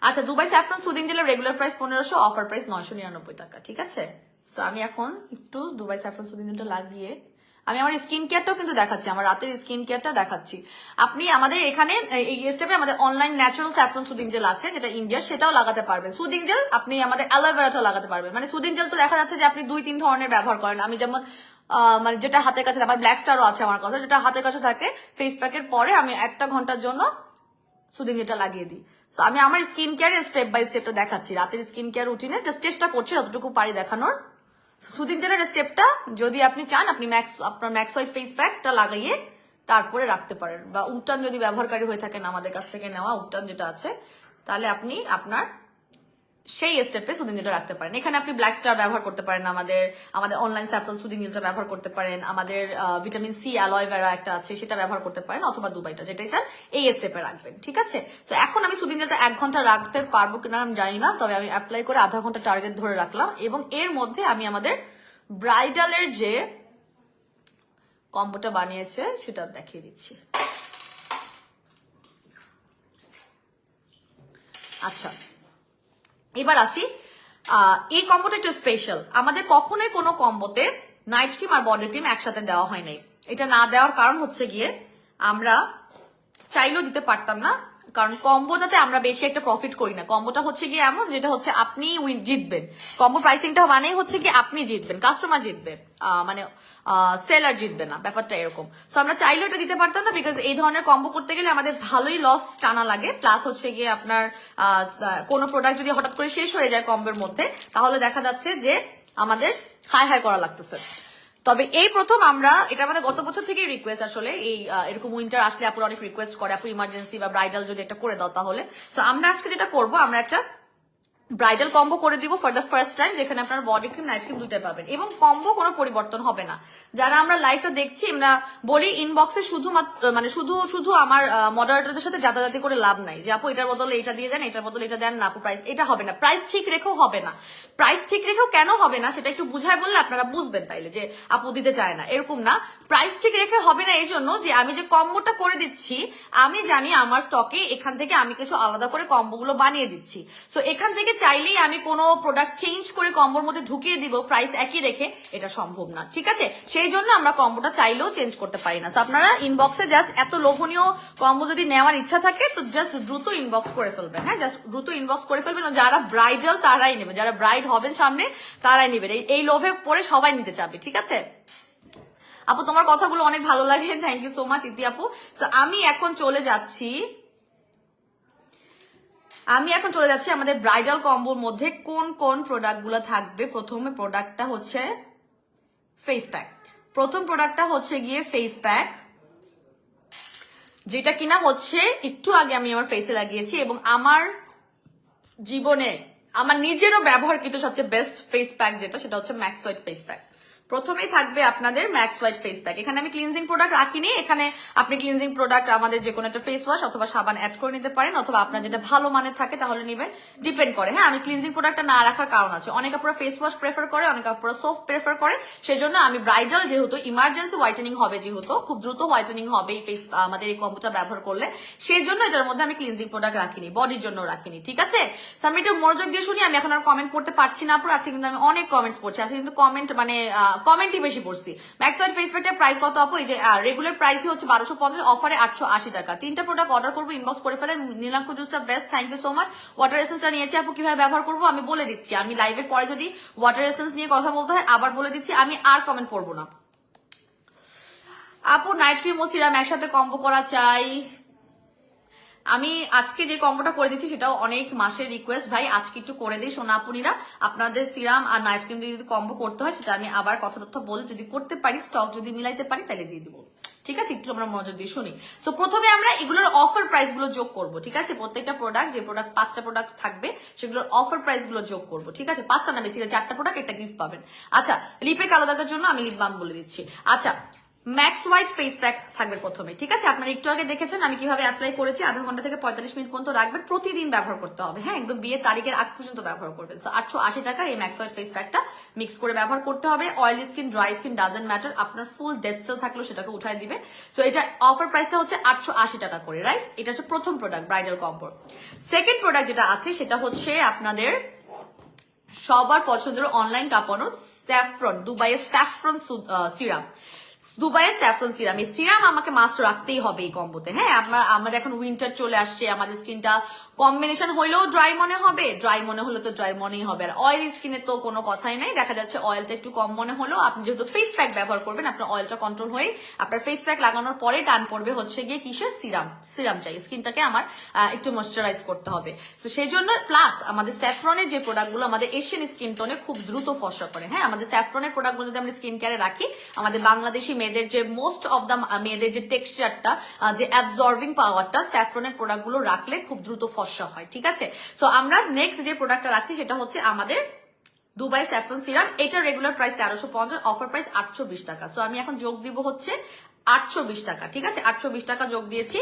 S1: আচ্ছা দুবাই স্যাফরন সুদিং জেলের রেগুলার প্রাইস 1500, অফার প্রাইস 999 টাকা, ঠিক আছে। সো আমি এখন একটু দুবাই স্যাফরন সুদিং জেলটা লাগিয়ে আমি আমার স্কিন কেয়ারটাও কিন্তু দেখাচ্ছি, আমার রাতের স্কিন কেয়ারটা দেখাচ্ছি। আপনি আমাদের এখানে এই স্টেপে আমাদের online natural saffron soothing jail আছে যেটা ইন্ডিয়ার, সেটাও লাগাতে পারবেন। সুদিং জেল আপনি আমাদের অ্যালোভেরাটাও লাগাতে পারবেন। মানে সুদিং জেল তো দেখা যাচ্ছে যে আপনি 2-3 ধরনের ব্যবহার করেন, আমি যেমন মানে যেটা হাতের কাছে, আমার ব্ল্যাক স্টারও আছে আমার কথা, যেটা হাতের কাছে থাকে ফেস প্যাকের পরে আমি 1 ঘন্টার জন্য সুদিং যেটা লাগিয়ে দিই। সো আমি আমার স্কিন কেয়ার স্টেপ বাই স্টেপটা দেখাচ্ছি, রাতের স্কিন কেয়ার রুটিনে জাস্ট চেষ্টা করছি যতটুকু পারি দেখানোর। সুদিং জেলের স্টেপটা যদি আপনি চান, আপনি আপনার ম্যাক্স হোয়াইট ফেস প্যাকটা লাগাইয়ে তারপরে রাখতে পারেন, বা উবটান যদি ব্যবহারকারী হয়ে থাকেন আমাদের কাছ থেকে নেওয়া উবটান যেটা আছে, তাহলে আপনি আপনার সেই স্টেপে সুদিং জেলটা রাখতে পারেন। এখানে আপনি ব্ল্যাক স্টার ব্যবহার করতে পারেন, আমাদের অনলাইন স্যাফরন সুদিং জেলটা ব্যবহার করতে পারেন, আমাদের ভিটামিন সি অ্যালয়ভেরা একটা আছে সেটা ব্যবহার করতে পারেন, অথবা দুবাইটা যেটাই চান এই স্টেপে রাখবেন, ঠিক আছে। তো এখন আমি সুদিং জেলটা 1 ঘন্টা রাখতে পারবো কিনা আমি জানি না, তবে আমি অ্যাপ্লাই করে আধা ঘন্টা টার্গেট ধরে রাখলাম, এবং এর মধ্যে আমি আমাদের ব্রাইডালের যে কম্বোটা বানিয়েছে সেটা দেখিয়ে দিচ্ছি। আচ্ছা এবার আসি, এই কম্বোটা একটু স্পেশাল, আমাদের কখনোই কোনো কম্বোতে নাইট ক্রিম আর বডি ক্রিম একসাথে দেওয়া হয় নাই। এটা না দেওয়ার কারণ হচ্ছে গিয়ে, আমরা চাইলেও দিতে পারতাম না, কারণ কম্বোটাতে আমরা বেশি একটা প্রফিট করি না। কম্বোটা হচ্ছে গিয়ে এমন যেটা হচ্ছে আপনি জিতবেন, কম্বো প্রাইসিংটা মানেই হচ্ছে কি আপনি জিতবেন, কাস্টমার জিতবে, মানে সেলার জিতবে না, ব্যাপারটা এরকম। সো আমরা চাইলেও এটা দিতে পারতাম না, বিকজ এই ধরনের কম্বো করতে গেলে আমাদের ভালোই লস টানা লাগে, প্লাস হচ্ছে গিয়ে আপনার কোনো প্রোডাক্ট যদি হঠাৎ করে শেষ হয়ে যায় কম্বোর মধ্যে, তাহলে দেখা যাচ্ছে যে আমাদের হাই হাই করা লাগতেছে। তবে এই প্রথম আমরা, এটা আমাদের গত বছর থেকেই রিকোয়েস্ট, আসলে এই এরকম উইন্টার আসলে আপুরা অনেক রিকোয়েস্ট করে, আপু ইমার্জেন্সি বা ব্রাইডাল যদি একটা করে দাও তাহলে। তো আমরা আজকে যেটা করবো, আমরা একটা ব্রাইডাল কম্বো করে দিব ফর দ্য ফার্স্ট টাইম, যেখানে আপনার বডি ক্রিম নাইট ক্রিম দুইটাই পাবেন, এবং কম্বো কোনো পরিবর্তন হবে না। যারা আমরা লাইভটা দেখছি, আমরা বলি ইনবক্সে শুধুমাত্র মানে শুধু আমার মডারেটরদের সাথে জাতাজাতি করে লাভ নাই, যে আপু এটার বদলে এটা দিয়ে দেন, এটার বদলে এটা দেন না আপু, প্রাইস এটা হবে না, প্রাইস ঠিক রেখেও হবে না। প্রাইস ঠিক রেখেও কেন হবে না সেটা একটু বুঝায় বললে আপনারা বুঝবেন, তাইলে যে আপু দিতে চায় না এরকম না। প্রাইস ঠিক রেখে হবে না এই জন্য যে আমি যে কম্বোটা করে দিচ্ছি, আমি জানি আমার স্টকে এখান থেকে আমি কিছু আলাদা করে কম্বোগুলো বানিয়ে দিচ্ছি। সো এখান থেকে চাইলেই আমি কোনো প্রোডাক্ট চেঞ্জ করে কম্বোর মধ্যে ঢুকিয়ে দিব প্রাইস একই রেখে, এটা সম্ভব না, ঠিক আছে। সেই জন্য আমরা কম্বোটা চাইলেও চেঞ্জ করতে পারি না। সো আপনারা ইনবক্সে জাস্ট এত লোভনীয় কম্বো যদি নেওয়ার ইচ্ছা থাকে তো জাস্ট দ্রুত ইনবক্স করে ফেলবেন, হ্যাঁ জাস্ট দ্রুত ইনবক্স করে ফেলবেন। যারা ব্রাইডাল তারাই নেবেন, যারা ব্রাইড হবেন সামনে তারাই নেবেন, এই লোভে পড়ে সবাই নিতে চাবে, ঠিক আছে। আপু তোমার কথাগুলো অনেক ভালো লাগে, থ্যাংক ইউ সো মাচ ইতি আপু। সো আমি এখন চলে যাচ্ছি আমাদের ব্রাইডাল কম্বোর মধ্যে কোন কোন প্রোডাক্ট গুলো থাকবে। প্রথমে প্রোডাক্টটা হচ্ছে ফেস প্যাক, প্রথম প্রোডাক্টটা হচ্ছে গিয়ে ফেস প্যাক, যেটা কিনা হচ্ছে একটু আগে আমি আমার ফেসে লাগিয়েছি, এবং আমার জীবনে আমার নিজেরও ব্যবহারকৃত সবচেয়ে বেস্ট ফেস প্যাক যেটা, সেটা হচ্ছে ম্যাক্স হোয়াইট ফেস প্যাক। প্রথমেই থাকবে আপনাদের ম্যাক্স হোয়াইট ফেস প্যাক। এখানে আমি ক্লিনজিং প্রোডাক্ট রাখিনি, এখানে আপনি ক্লিনজিং প্রোডাক্ট আমাদের যে কোনো একটা ফেস ওয়াশ অথবা সাবান অ্যাড করে নিতে পারেন, অথবা আপনার যেটা ভালো মানের থাকে তাহলে নিবেন, ডিপেন্ড করে। হ্যাঁ আমি ক্লিনজিং প্রোডাক্টটা না রাখার কারণ আছে, অনেক আপনারা ফেস ওয়াশ প্রেফার করে, অনেক আপনারা সোপ প্রেফার করে, সেজন্য আমি ব্রাইডাল যেহেতু ইমার্জেন্সি হোয়াইটেনিং হবে, যেহেতু খুব দ্রুত হোয়াইটেনিং হবে এই ফেস আমাদের এই কম্বোটা ব্যবহার করলে, সেই জন্য এটার মধ্যে আমি ক্লিনজিং প্রোডাক্ট রাখিনি, বডির জন্য রাখিনি, ঠিক আছে। আমি একটু মনোযোগ দিয়ে শুনি, আমি এখন আর কমেন্ট পড়তে পারছি না আপুর, আজকে কিন্তু আমি অনেক কমেন্টস পড়ছি, আজকে কিন্তু কমেন্টই বেশি পড়ছি। ম্যাক্স হোয়াইট ফেস প্যাকটার প্রাইস কত আপু? এই যে রেগুলার প্রাইসই হচ্ছে 1250, অফারে 880 টাকা। 3টা প্রোডাক্ট অর্ডার করবো, ইনবক্স করে ফেলেন। নীলাঙ্ক জুসটা best, thank you so much. Water এসেন্সটা নিয়েছি আপু, কিভাবে ব্যবহার করবো আমি বলে দিচ্ছি, আমি লাইভের পরে যদি ওয়াটার এসেন্স নিয়ে কথা বলতে হয় আবার বলে দিচ্ছি, আমি আর কমেন্ট পড়বো না। আপু নাইট ক্রিম ও সিরাম একসাথে কম্বো করা চাই, আমি আজকে যে কম্বোটা করে দিচ্ছি সেটাও অনেক মাসের রিকোয়েস্ট ভাই, আজকে একটু করে দিই সোনাপুনিরা। আপনাদের সিরাম আর নাইট ক্রিম যদি কম্বো করতে হয় সেটা আমি আবার কথা বলে যদি করতে পারি, স্টক যদি মিলাইতে পারি তাহলে দিয়ে দিব, ঠিক আছে? একটু আমরা মনোযোগ দিয়ে শুনি। সো প্রথমে আমরা এগুলোর অফার প্রাইস গুলো যোগ করব, ঠিক আছে? প্রত্যেকটা প্রোডাক্ট, যে প্রোডাক্ট 5টা প্রোডাক্ট থাকবে সেগুলোর অফার প্রাইস গুলো যোগ করব, ঠিক আছে? 5টা না, বেশি 4টা প্রোডাক্ট, একটা গিফট পাবেন। আচ্ছা, লিপের কালো দাগের জন্য আমি লিপ বাম বলে দিচ্ছি। আচ্ছা, ম্যাক্স হোয়াইট ফেস প্যাক থাকবে প্রথমে, ঠিক আছে? আপনারা একটু আগে দেখেছেন আমি কিভাবে অ্যাপ্লাই করেছি। আধা ঘন্টা থেকে 45 মিনিট পর্যন্ত রাখবেন, প্রতিদিন ব্যবহার করতে হবে, হ্যাঁ, একদম বিয়ের তারিখের আগ পর্যন্ত ব্যবহার করবেন। 880 টাকার এই ম্যাক্স হোয়াইট ফেস প্যাকটা মিক্স করে ব্যবহার করতে হবে। Oily skin, dry skin doesn't matter, আপনার ফুল ডেড সেল থাকলেও সেটাকে উঠাই দিবে। সো এটা অফার প্রাইসটা হচ্ছে 880 টাকা করে, রাইট? এটা হচ্ছে প্রথম product, bridal combo. Second product যেটা আছে সেটা হচ্ছে আপনাদের সবার পছন্দের অনলাইন কাঁপানো স্যাফরন, দুবাইয়ের স্যাফরন সিরাম। দুবাইয়ের স্যাফরন সিরাম, এই সিরাম আমাকে মাস্ট রাখতেই হবে এই কম্বোতে, হ্যাঁ? আমাদের এখন উইন্টার চলে আসছে, আমাদের স্কিনটা কম্বিনেশন হইলেও ড্রাই মনে হবে, ড্রাই মনে হলে তো ড্রাই মনেই হবে। আর অয়েল স্কিনে তো কোনো কথাই নাই, দেখা যাচ্ছে অয়েলটা একটু কম মনে হলো, আপনি যেহেতু ফেস প্যাক ব্যবহার করবেন আপনার অয়েলটা কন্ট্রোল হয়ে আপনার ফেস প্যাক লাগানোর পরে টান পড়বে হচ্ছে গিয়ে কিসের সিরাম চাই, স্কিনটাকে আমার একটু ময়শ্চারাইজ করতে হবে। তো সেই জন্য প্লাস আমাদের স্যাফরনের যে প্রোডাক্টগুলো আমাদের এশিয়ান স্কিন টোনে খুব দ্রুত ফর্সা করে, হ্যাঁ? আমাদের স্যাফরনের প্রোডাক্টগুলো যদি আমরা স্কিন কেয়ারে রাখি, আমাদের বাংলাদেশি মেয়েদের যে মোস্ট অফ দ্য মেয়েদের যে টেক্সচারটা, যে অ্যাবজর্বিং পাওয়ারটা স্যাফরনের প্রোডাক্টগুলো রাখলে খুব দ্রুত ফর্সা হয়, ঠিক আছে? সো আমরা নেক্সট যে প্রোডাক্টটা রাখছি সেটা হচ্ছে আমাদের দুবাই স্যাফরন সিরাম। এটা রেগুলার প্রাইস 1350, অফার প্রাইস 820 টাকা। সো আমি এখন যোগ দিব হচ্ছে 820 টাকা, ঠিক আছে? 820 টাকা যোগ দিয়েছি।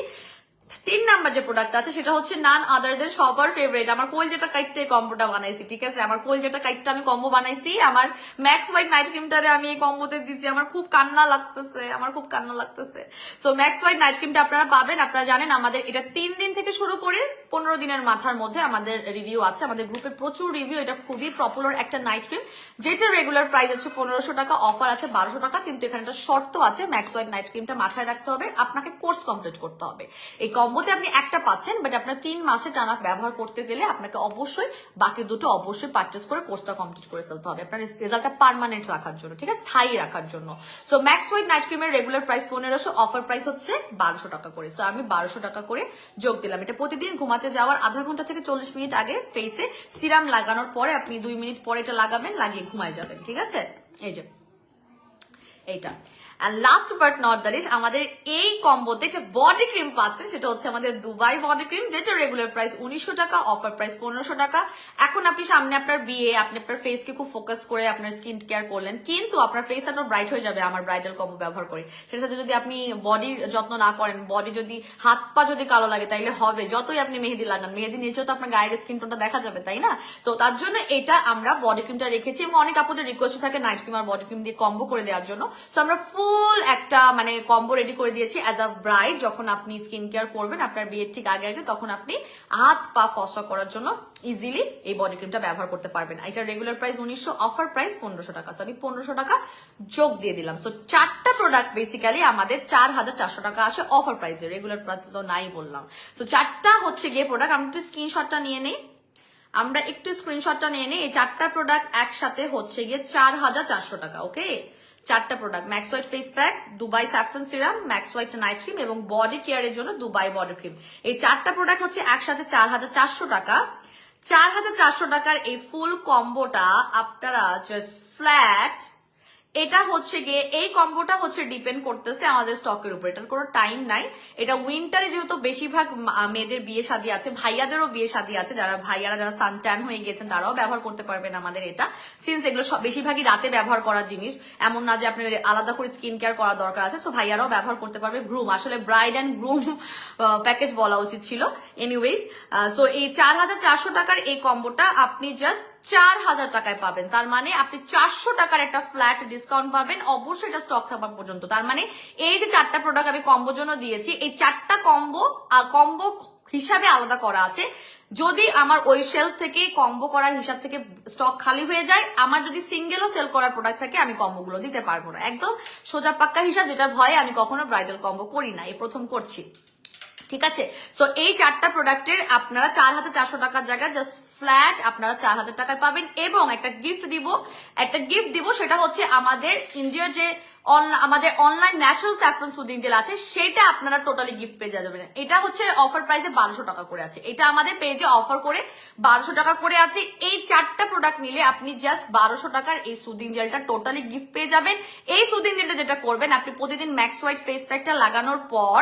S1: 3 নাম্বার যে প্রোডাক্ট আছে সেটা হচ্ছে নান আদার দেন সবার ফেভারিট, আমার কোয়েল যেটা কাইটটা কম্বোটা বানাইছি, ঠিক আছে? আমার কোয়েল যেটা কাইটটা আমি কম্বো বানাইছি, আমার ম্যাক্স হোয়াইট নাইট ক্রিমটারে আমি এই কম্বোতে দিছি। আমার খুব কান্না লাগতেছে। সো ম্যাক্স হোয়াইট নাইট ক্রিমটা আপনারা পাবেন। আপনারা জানেন আমাদের এটা 3 দিন থেকে শুরু করে 15 দিনের মাথার মধ্যে আমাদের রিভিউ আছে, আমাদের গ্রুপে প্রচুর রিভিউ। এটা খুবই পপুলার একটা নাইট ক্রিম, যেটা রেগুলার প্রাইস আছে 1500 টাকা, অফার আছে 1200 টাকা। কিন্তু এখানে একটা শর্ত আছে, ম্যাক্স হোয়াইট নাইট ক্রিমটা মাথায় রাখতে হবে, আপনাকে কোর্স কমপ্লিট করতে হবে। এই কম্বোতে আপনি একটা পাচ্ছেন, বাট আপনার 3 মাসে টানা ব্যবহার করতে গেলে আপনাকে অবশ্যই বাকি দুটো অবশ্যই পারচেস করে কোর্সটা কমপ্লিট করে ফেলতে হবে, আপনার রেজাল্টটা পার্মানেন্ট রাখার জন্য, ঠিক আছে? স্থায়ী রাখার জন্য। সো ম্যাক্স হোয়াইট নাইট ক্রিমের রেগুলার প্রাইস 1500, অফার প্রাইস হচ্ছে 1200 টাকা করে। সো আমি 1200 টাকা করে যোগ দিলাম। এটা প্রতিদিন ঘুমাতে যাওয়ার আধা ঘন্টা থেকে 40 মিনিট আগে ফেসে সিরাম লাগানোর পরে আপনি 2 মিনিট পরে এটা লাগাবেন, লাগিয়ে ঘুমায় যাবেন, ঠিক আছে? এই যে এইটা। And last but not the least, আমাদের এই কম্বোতে একটা বডি ক্রিম পাচ্ছেন, সেটা হচ্ছে আমাদের দুবাই বডি ক্রিম, যেটা রেগুলার প্রাইস 1900 টাকা, অফার প্রাইস 1500 টাকা। এখন আপনি সামনে আপনার বিয়ে, আপনি আপনার ফেসকে খুব ফোকাস করে আপনার স্কিন কেয়ার করলেন, কিন্তু আপনার ফেস এত ব্রাইট হয়ে যাবে আমার ব্রাইডাল কম্বো ব্যবহার করে। সেটার সাথে যদি আপনি বডির যত্ন না করেন, বডি যদি হাত পা যদি কালো লাগে তাইলে হবে, যতই আপনি মেহেদি লাগান, মেহেদি নিচেও তো আপনার গায়ের স্কিন টোনটা দেখা যাবে, তাই না? তো তার জন্য এটা আমরা বডি ক্রিমটা রেখেছি, এবং অনেক আপুদের রিকোয়েস্ট থাকে নাইট ক্রিম আর বডি ক্রিম দিয়ে কম্বো করে দেওয়ার জন্য। সো আমরা ফুল একটা মানে কম্বো রেডি করে দিয়েছি অ্যাজ আ ব্রাইড। যখন আপনি স্কিন কেয়ার করবেন আপনার বিয়ের ঠিক আগে আগে, তখন আপনি হাত পা ফসা করার জন্য ইজিলি এই বডি ক্রিমটা ব্যবহার করতে পারবেন। এটা রেগুলার প্রাইস 1900, অফার প্রাইস 1500 টাকা। সো আমি 1500 টাকা যোগ দিয়ে দিলাম। সো 4টা প্রোডাক্ট বেসিক্যালি আমাদের 4400 টাকা আসে অফার প্রাইসে, রেগুলার প্রাইস তো নাই বললাম। সো 4টা হচ্ছে গিয়ে প্রোডাক্ট। আমরা একটু স্ক্রিনশটটা নিয়ে নেই, এই 4টা প্রোডাক্ট একসাথে হচ্ছে গিয়ে 4400 টাকা। ওকে, 4টা product, max white face pack, Dubai saffron serum, max white night cream এবং বডি কেয়ারের জন্য দুবাই বডি ক্রিম। এই 4টা প্রোডাক্ট হচ্ছে একসাথে 4400 টাকা। 4400 টাকার এই ফুল কম্বোটা আপনারা জাস্ট ফ্ল্যাট, এটা হচ্ছে গিয়ে এই কম্বোটা হচ্ছে ডিপেন্ড করতেছে আমাদের স্টকের উপর, এটার কোনো টাইম নাই। এটা উইন্টারে যেহেতু বেশিরভাগ মেয়েদের বিয়ে শাদী আছে, ভাইয়াদেরও বিয়ে শাদী আছে, যারা ভাইয়ারা যারা সানট্যান হয়ে গেছেন তারাও ব্যবহার করতে পারবেন আমাদের এটা। সিন্স এগুলো বেশিরভাগই রাতে ব্যবহার করা জিনিস, এমন না যে আপনার আলাদা করে স্কিন কেয়ার করা দরকার আছে। সো ভাইয়ারাও ব্যবহার করতে পারবে। গ্রুম, আসলে ব্রাইড অ্যান্ড গ্রুম প্যাকেজ বলা উচিত ছিল। এনিওয়েজ, সো এই 4400 টাকার এই কম্বোটা আপনি জাস্ট 4000 টাকায় পাবেন। তার মানে আপনি 400 টাকার একটা ফ্ল্যাট ডিসকাউন্ট পাবেন, অবশ্যই এটা স্টক থাকা পর্যন্ত। তার মানে এই যে 4টা প্রোডাক্ট আমি কম্বোর জন্য দিয়েছি, এই 4টা কম্বো হিসাবে আলাদা করা আছে। যদি আমার ওই শেলফ থেকে কম্বো করার হিসাব থেকে স্টক খালি হয়ে যায়, আমার যদি সিঙ্গেলও সেল করার প্রোডাক্ট থাকে, আমি কম্বো গুলো দিতে পারবো না। একদম সোজা পাক্কা হিসাব, যেটা ভয়ে আমি কখনো ব্রাইডাল কম্বো করি না, এই প্রথম করছি, ঠিক আছে? সো এই 4টা প্রোডাক্টের আপনারা 4400 টাকার জায়গায় জাস্ট ফ্ল্যাট আপনারা 4000 টাকায় পাবেন। এবং একটা গিফট দিব, সেটা হচ্ছে আমাদের ইন্ডিয়ার যে আমাদের online natural saffron soothing jail আছে, সেটা আপনারা টোটালি গিফট পেয়ে যাবেন। এটা হচ্ছে অফার প্রাইসে 1200 টাকা করে আছে, এটা আমাদের পেজে অফার করে 1200 টাকা করে আছে। এই 4টা প্রোডাক্ট নিলে আপনি জাস্ট 1200 টাকার এই সুদিং জেলটা টোটালি গিফট পেয়ে যাবেন। এই সুদিং জেলটা যেটা করবেন, আপনি প্রতিদিন ম্যাক্স হোয়াইট ফেস প্যাকটা লাগানোর পর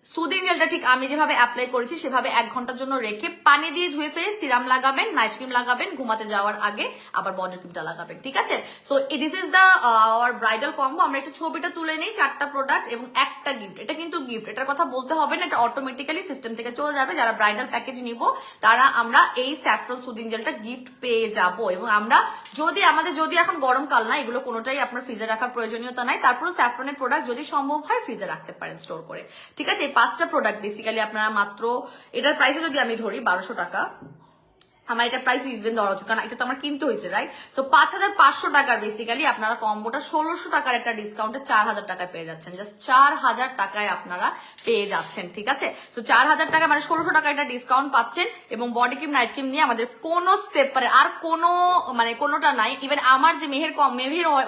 S1: সুদিং জেলটা ঠিক আমি যেভাবে অ্যাপ্লাই করেছি সেভাবে 1 ঘন্টার জন্য রেখে পানি দিয়ে ধুয়ে ফেলে সিরাম লাগাবেন, নাইট ক্রিম লাগাবেন, ঘুমাতে যাওয়ার আগে আবার বডি ক্রিমটা লাগাবেন, ঠিক আছে? So this is the our bridal combo. আমরা একটু ছবিটা তুলে নিই, 4টা প্রোডাক্ট এবং একটা গিফট। এটা কিন্তু গিফট, এটার কথা বলতে হবে না, এটা অটোমেটিক্যালি সিস্টেম থেকে চলে যাবে। যারা ব্রাইডাল প্যাকেজ নিব তারা আমরা এই স্যাফরন সুদিং জেলটা গিফট পেয়ে যাব। এবং আমরা যদি এখন গরমকাল না, এগুলো কোনোটাই আপনার ফ্রিজে রাখার প্রয়োজনীয়তা নাই। তারপরে স্যাফরনের প্রোডাক্ট যদি সম্ভব হয় ফ্রিজে রাখতে পারেন স্টোর করে, ঠিক আছে? 5টা প্রোডাক্ট বেসিক্যালি আপনারা মাত্র, এটার প্রাইসও যদি আমি ধরি 1200 টাকা, আমার এটা প্রাইস ইভেন ধরা হচ্ছে, কারণ এটা তো আমার কিনতে হয়েছে, রাইট? সো 5500 টাকার বেসিক্যালি আপনারা কম্বোটা 1600 টাকার একটা ডিসকাউন্টে 4000 টাকায় পেয়ে যাচ্ছেন। জাস্ট 4000 টাকায় আপনারা পেয়ে যাচ্ছেন, ঠিক আছে? সো 4000 টাকা মানে 1600 টাকা একটা ডিসকাউন্ট পাচ্ছেন। এবং বডি ক্রিম নাইট ক্রিম নিয়ে আমাদের কোনো সেপারেট আর কোনোটা নাই। ইভেন আমার যে মেহের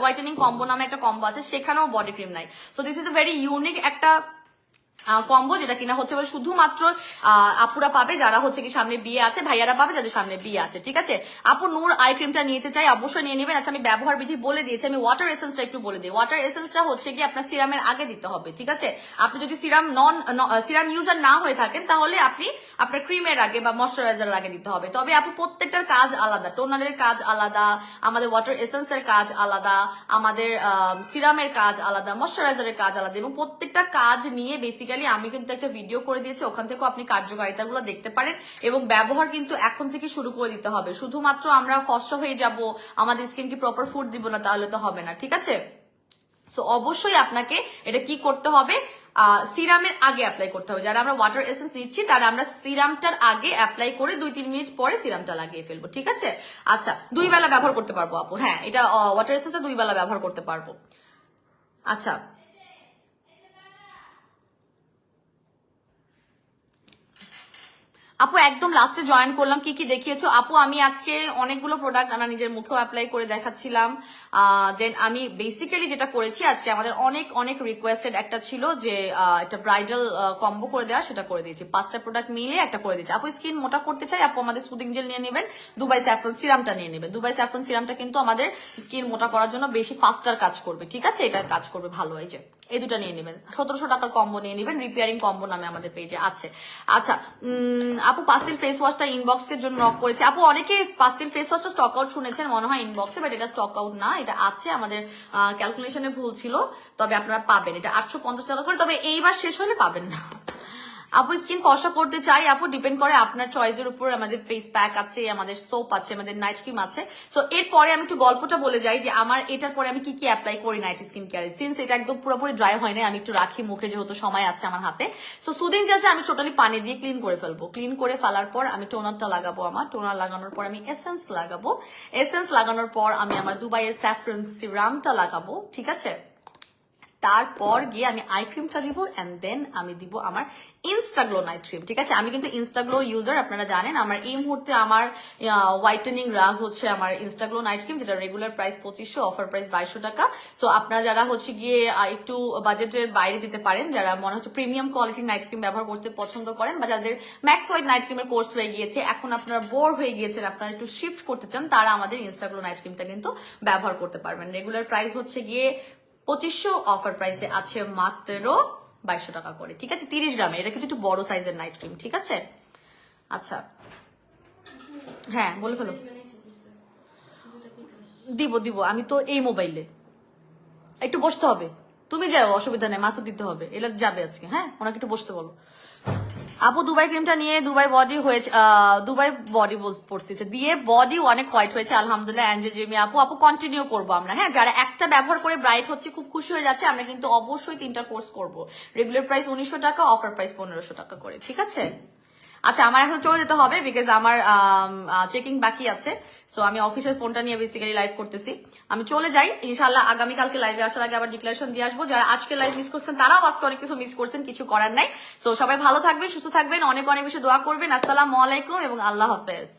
S1: হোয়াইটেনিং কম্বো নামে একটা কম্বো আছে, সেখানেও বডি ক্রিম নাই। So this is a very unique একটা কম্বো, যেটা কিনা হচ্ছে শুধুমাত্র আপুরা পাবে যারা হচ্ছে কি সামনে বিয়ে আছে, ভাইয়ারা পাবে যাদের সামনে বিয়ে আছে, ঠিক আছে? আপু নূর আই ক্রিমটা নিতে চাই, অবশ্যই নিয়ে নেবেন। আচ্ছা আমি ব্যবহার বিধি বলে দিয়েছি, আমি ওয়াটার এসেন্সটা একটু বলে দিই। ওয়াটার এসেন্সটা হচ্ছে কি আপনার সিরামের আগে দিতে হবে, ঠিক আছে? আপনি যদি সিরাম ইউজার না হয়ে থাকেন তাহলে আপনি আপনার ক্রিমের আগে বা ময়শ্চারাইজারের আগে দিতে হবে। তবে আপু প্রত্যেকটার কাজ আলাদা, টোনারের কাজ আলাদা, আমাদের ওয়াটার এসেন্সের কাজ আলাদা, আমাদের সিরামের কাজ আলাদা, ময়শ্চারাইজারের কাজ আলাদা, এবং প্রত্যেকটা কাজ নিয়ে বেসিক্যালি আমি কিন্তু একটা ভিডিও করে দিয়েছি, ওখান থেকেও আপনি কার্যকারিতাগুলো দেখতে পারেন। এবং ব্যবহার কিন্তু এখন থেকে শুরু করে দিতে হবে। শুধুমাত্র আমরা ফর্সা হয়ে যাব, আমাদের স্কিন কি প্রপার ফুড দিব না, তাহলে তো হবে না, ঠিক আছে? সো অবশ্যই আপনাকে এটা কি করতে হবে, সিরামের আগে অ্যাপ্লাই করতে হবে। যারা আমরা ওয়াটার এসেন্স নিচ্ছি তারা আমরা সিরামটার আগে অ্যাপ্লাই করে 2-3 মিনিট পরে সিরামটা লাগিয়ে ফেলবো, ঠিক আছে? আচ্ছা 2 বেলা ব্যবহার করতে পারবো আপু, হ্যাঁ এটা ওয়াটার এসেন্সটা 2 বেলা ব্যবহার করতে পারবো। আচ্ছা আপু একদম লাস্টে জয়েন করলাম, কি কি দেখিয়েছো আপু? আমি আজকে অনেকগুলো প্রোডাক্ট আমরা নিজের মুখেও অ্যাপ্লাই করে দেখাচ্ছিলাম। দেন আমি বেসিক্যালি যেটা করেছি, আজকে আমাদের অনেক রিকোয়েস্টেড একটা ছিল যে একটা ব্রাইডাল কম্বো করে দেওয়া, সেটা করে দিয়েছি। 5টা প্রোডাক্ট মিলে একটা করে দিয়েছি। আপু স্কিন মোটা করতে চাই, আপু আমাদের সুদিং জেল নিয়ে নেবেন, দুবাই স্যাফরন সিরামটা নিয়ে নেবেন। দুবাই স্যাফরন সিরামটা কিন্তু আমাদের স্কিন মোটা করার জন্য বেশি ফাস্টার কাজ করবে, ঠিক আছে? এটা কাজ করবে ভালো। এই দুটা নিয়ে নেবেন, 1700 টাকার কম্বো নিয়ে নেবেন, রিপেয়ারিং কম্বো নামে আমাদের পেজে আছে। আচ্ছা আপু পাস্তিল ফেস ওয়াশটা ইনবক্সের জন্য নক করেছে। আপু অনেকে পাস্তিল ফেস ওয়াশটা স্টক আউট শুনেছেন মনে হয় ইনবক্সে, বাট এটা স্টক আউট না, এটা আছে, আমাদের ক্যালকুলেশনে ভুল ছিল। তবে আপনারা পাবেন এটা 850 টাকা করে, তবে এইবার শেষ হলে পাবেন না। আপু স্কিন ফর্সা করতে চাই, আপু ডিপেন্ড করে আপনার চয়েসের উপর। আমাদের ফেস প্যাক আছে, আমাদের সোপ আছে, আমাদের নাইট ক্রিম আছে। সো এরপরে আমি একটু গল্পটা বলে যাই যে আমার এটার পরে আমি কি কি অ্যাপ্লাই করি নাইট স্কিন কেয়ারে। সিন্স এটা একদম পুরোপুরি ড্রাই হয় না, আমি একটু রাখি মুখে, যেহেতু সময় আছে আমার হাতে। সো সুদিং জেলটা আমি টোটালি পানি দিয়ে ক্লিন করে ফেলবো। ক্লিন করে ফেলার পর আমি টোনারটা লাগাবো। আমার টোনার লাগানোর পর আমি এসেন্স লাগাবো। এসেন্স লাগানোর পর আমি আমার দুবাইয়ের স্যাফরন সিরামটা লাগাবো, ঠিক আছে? তারপর গিয়ে আমি আই ক্রিমটা দিব, এন্ড দেন আমি দিব আমার ইনস্টাগ্লো নাইট ক্রিম, ঠিক আছে? আমি কিন্তু ইনস্টাগ্লো ইউজার, আপনারা জানেন। আমার এই মুহূর্তে আমার হোয়াইটেনিং রাজ হচ্ছে আমার ইনস্টাগ্লো নাইট ক্রিম, যেটা রেগুলার প্রাইস 2500, অফার প্রাইস 2200 টাকা। সো আপনারা যারা হচ্ছে গিয়ে একটু বাজেটের বাইরে যেতে পারেন, যারা মনে হচ্ছে প্রিমিয়াম কোয়ালিটির নাইট ক্রিম ব্যবহার করতে পছন্দ করেন, বা যাদের ম্যাক্স হোয়াইট নাইট ক্রিমের কোর্স হয়ে গিয়েছে, এখন আপনারা বোর হয়ে গিয়েছেন, আপনারা একটু শিফট করতে চান, তারা আমাদের ইনস্টাগ্লো নাইট ক্রিমটা কিন্তু ব্যবহার করতে পারবেন। রেগুলার প্রাইস হচ্ছে গিয়ে 2500, অফার প্রাইসে আছে মাত্র 2200 টাকা করে, ঠিক আছে? 30 গ্রামে, এটা কিন্তু একটু বড় সাইজের নাইট ক্রিম, ঠিক আছে? আচ্ছা হ্যাঁ বলে ফেলো। দিব আমি তো এই মোবাইলে, একটু বসতে হবে, তুমি যাও, অসুবিধা নেই, মাসুদ দিতে হবে, এলা যাবে আজকে, হ্যাঁ ওনাকে একটু বসতে বলো। আপু দুবাই ক্রিমটা নিয়ে দুবাই বডি হয়েছে, দুবাই বডি পড়ছে দিয়ে বডি অনেক হোয়াইট হয়েছে আলহামদুলিল্লাহ। অ্যাঞ্জেজিমি আপু কন্টিনিউ করবো আমরা, হ্যাঁ যারা একটা ব্যবহার করে ব্রাইট হচ্ছে, খুব খুশি হয়ে যাচ্ছে, আমরা কিন্তু অবশ্যই 3টা কোর্স করবো। রেগুলার প্রাইস 1900 টাকা, অফার প্রাইস 1500 টাকা করে, ঠিক আছে? আচ্ছা আমার এখন চলে যেতে হবে, বিকজ আমার চেকিং বাকি আছে। সো আমি অফিসের ফোনটা নিয়ে বেসিক্যালি লাইভ করতেছি। আমি চলে যাই, ইনশাল্লাহ আগামীকালকে লাইভে আসার আগে আবার ডিক্লারেশন দিয়ে আসবো। যারা আজকে লাইভ মিস করছেন তারাও আজকে অনেক কিছু মিস করছেন, কিছু করার নাই। সো সবাই ভালো থাকবেন, সুস্থ থাকবেন, অনেক বেশি দোয়া করবেন। আসসালামু আলাইকুম এবং আল্লাহ হাফেজ।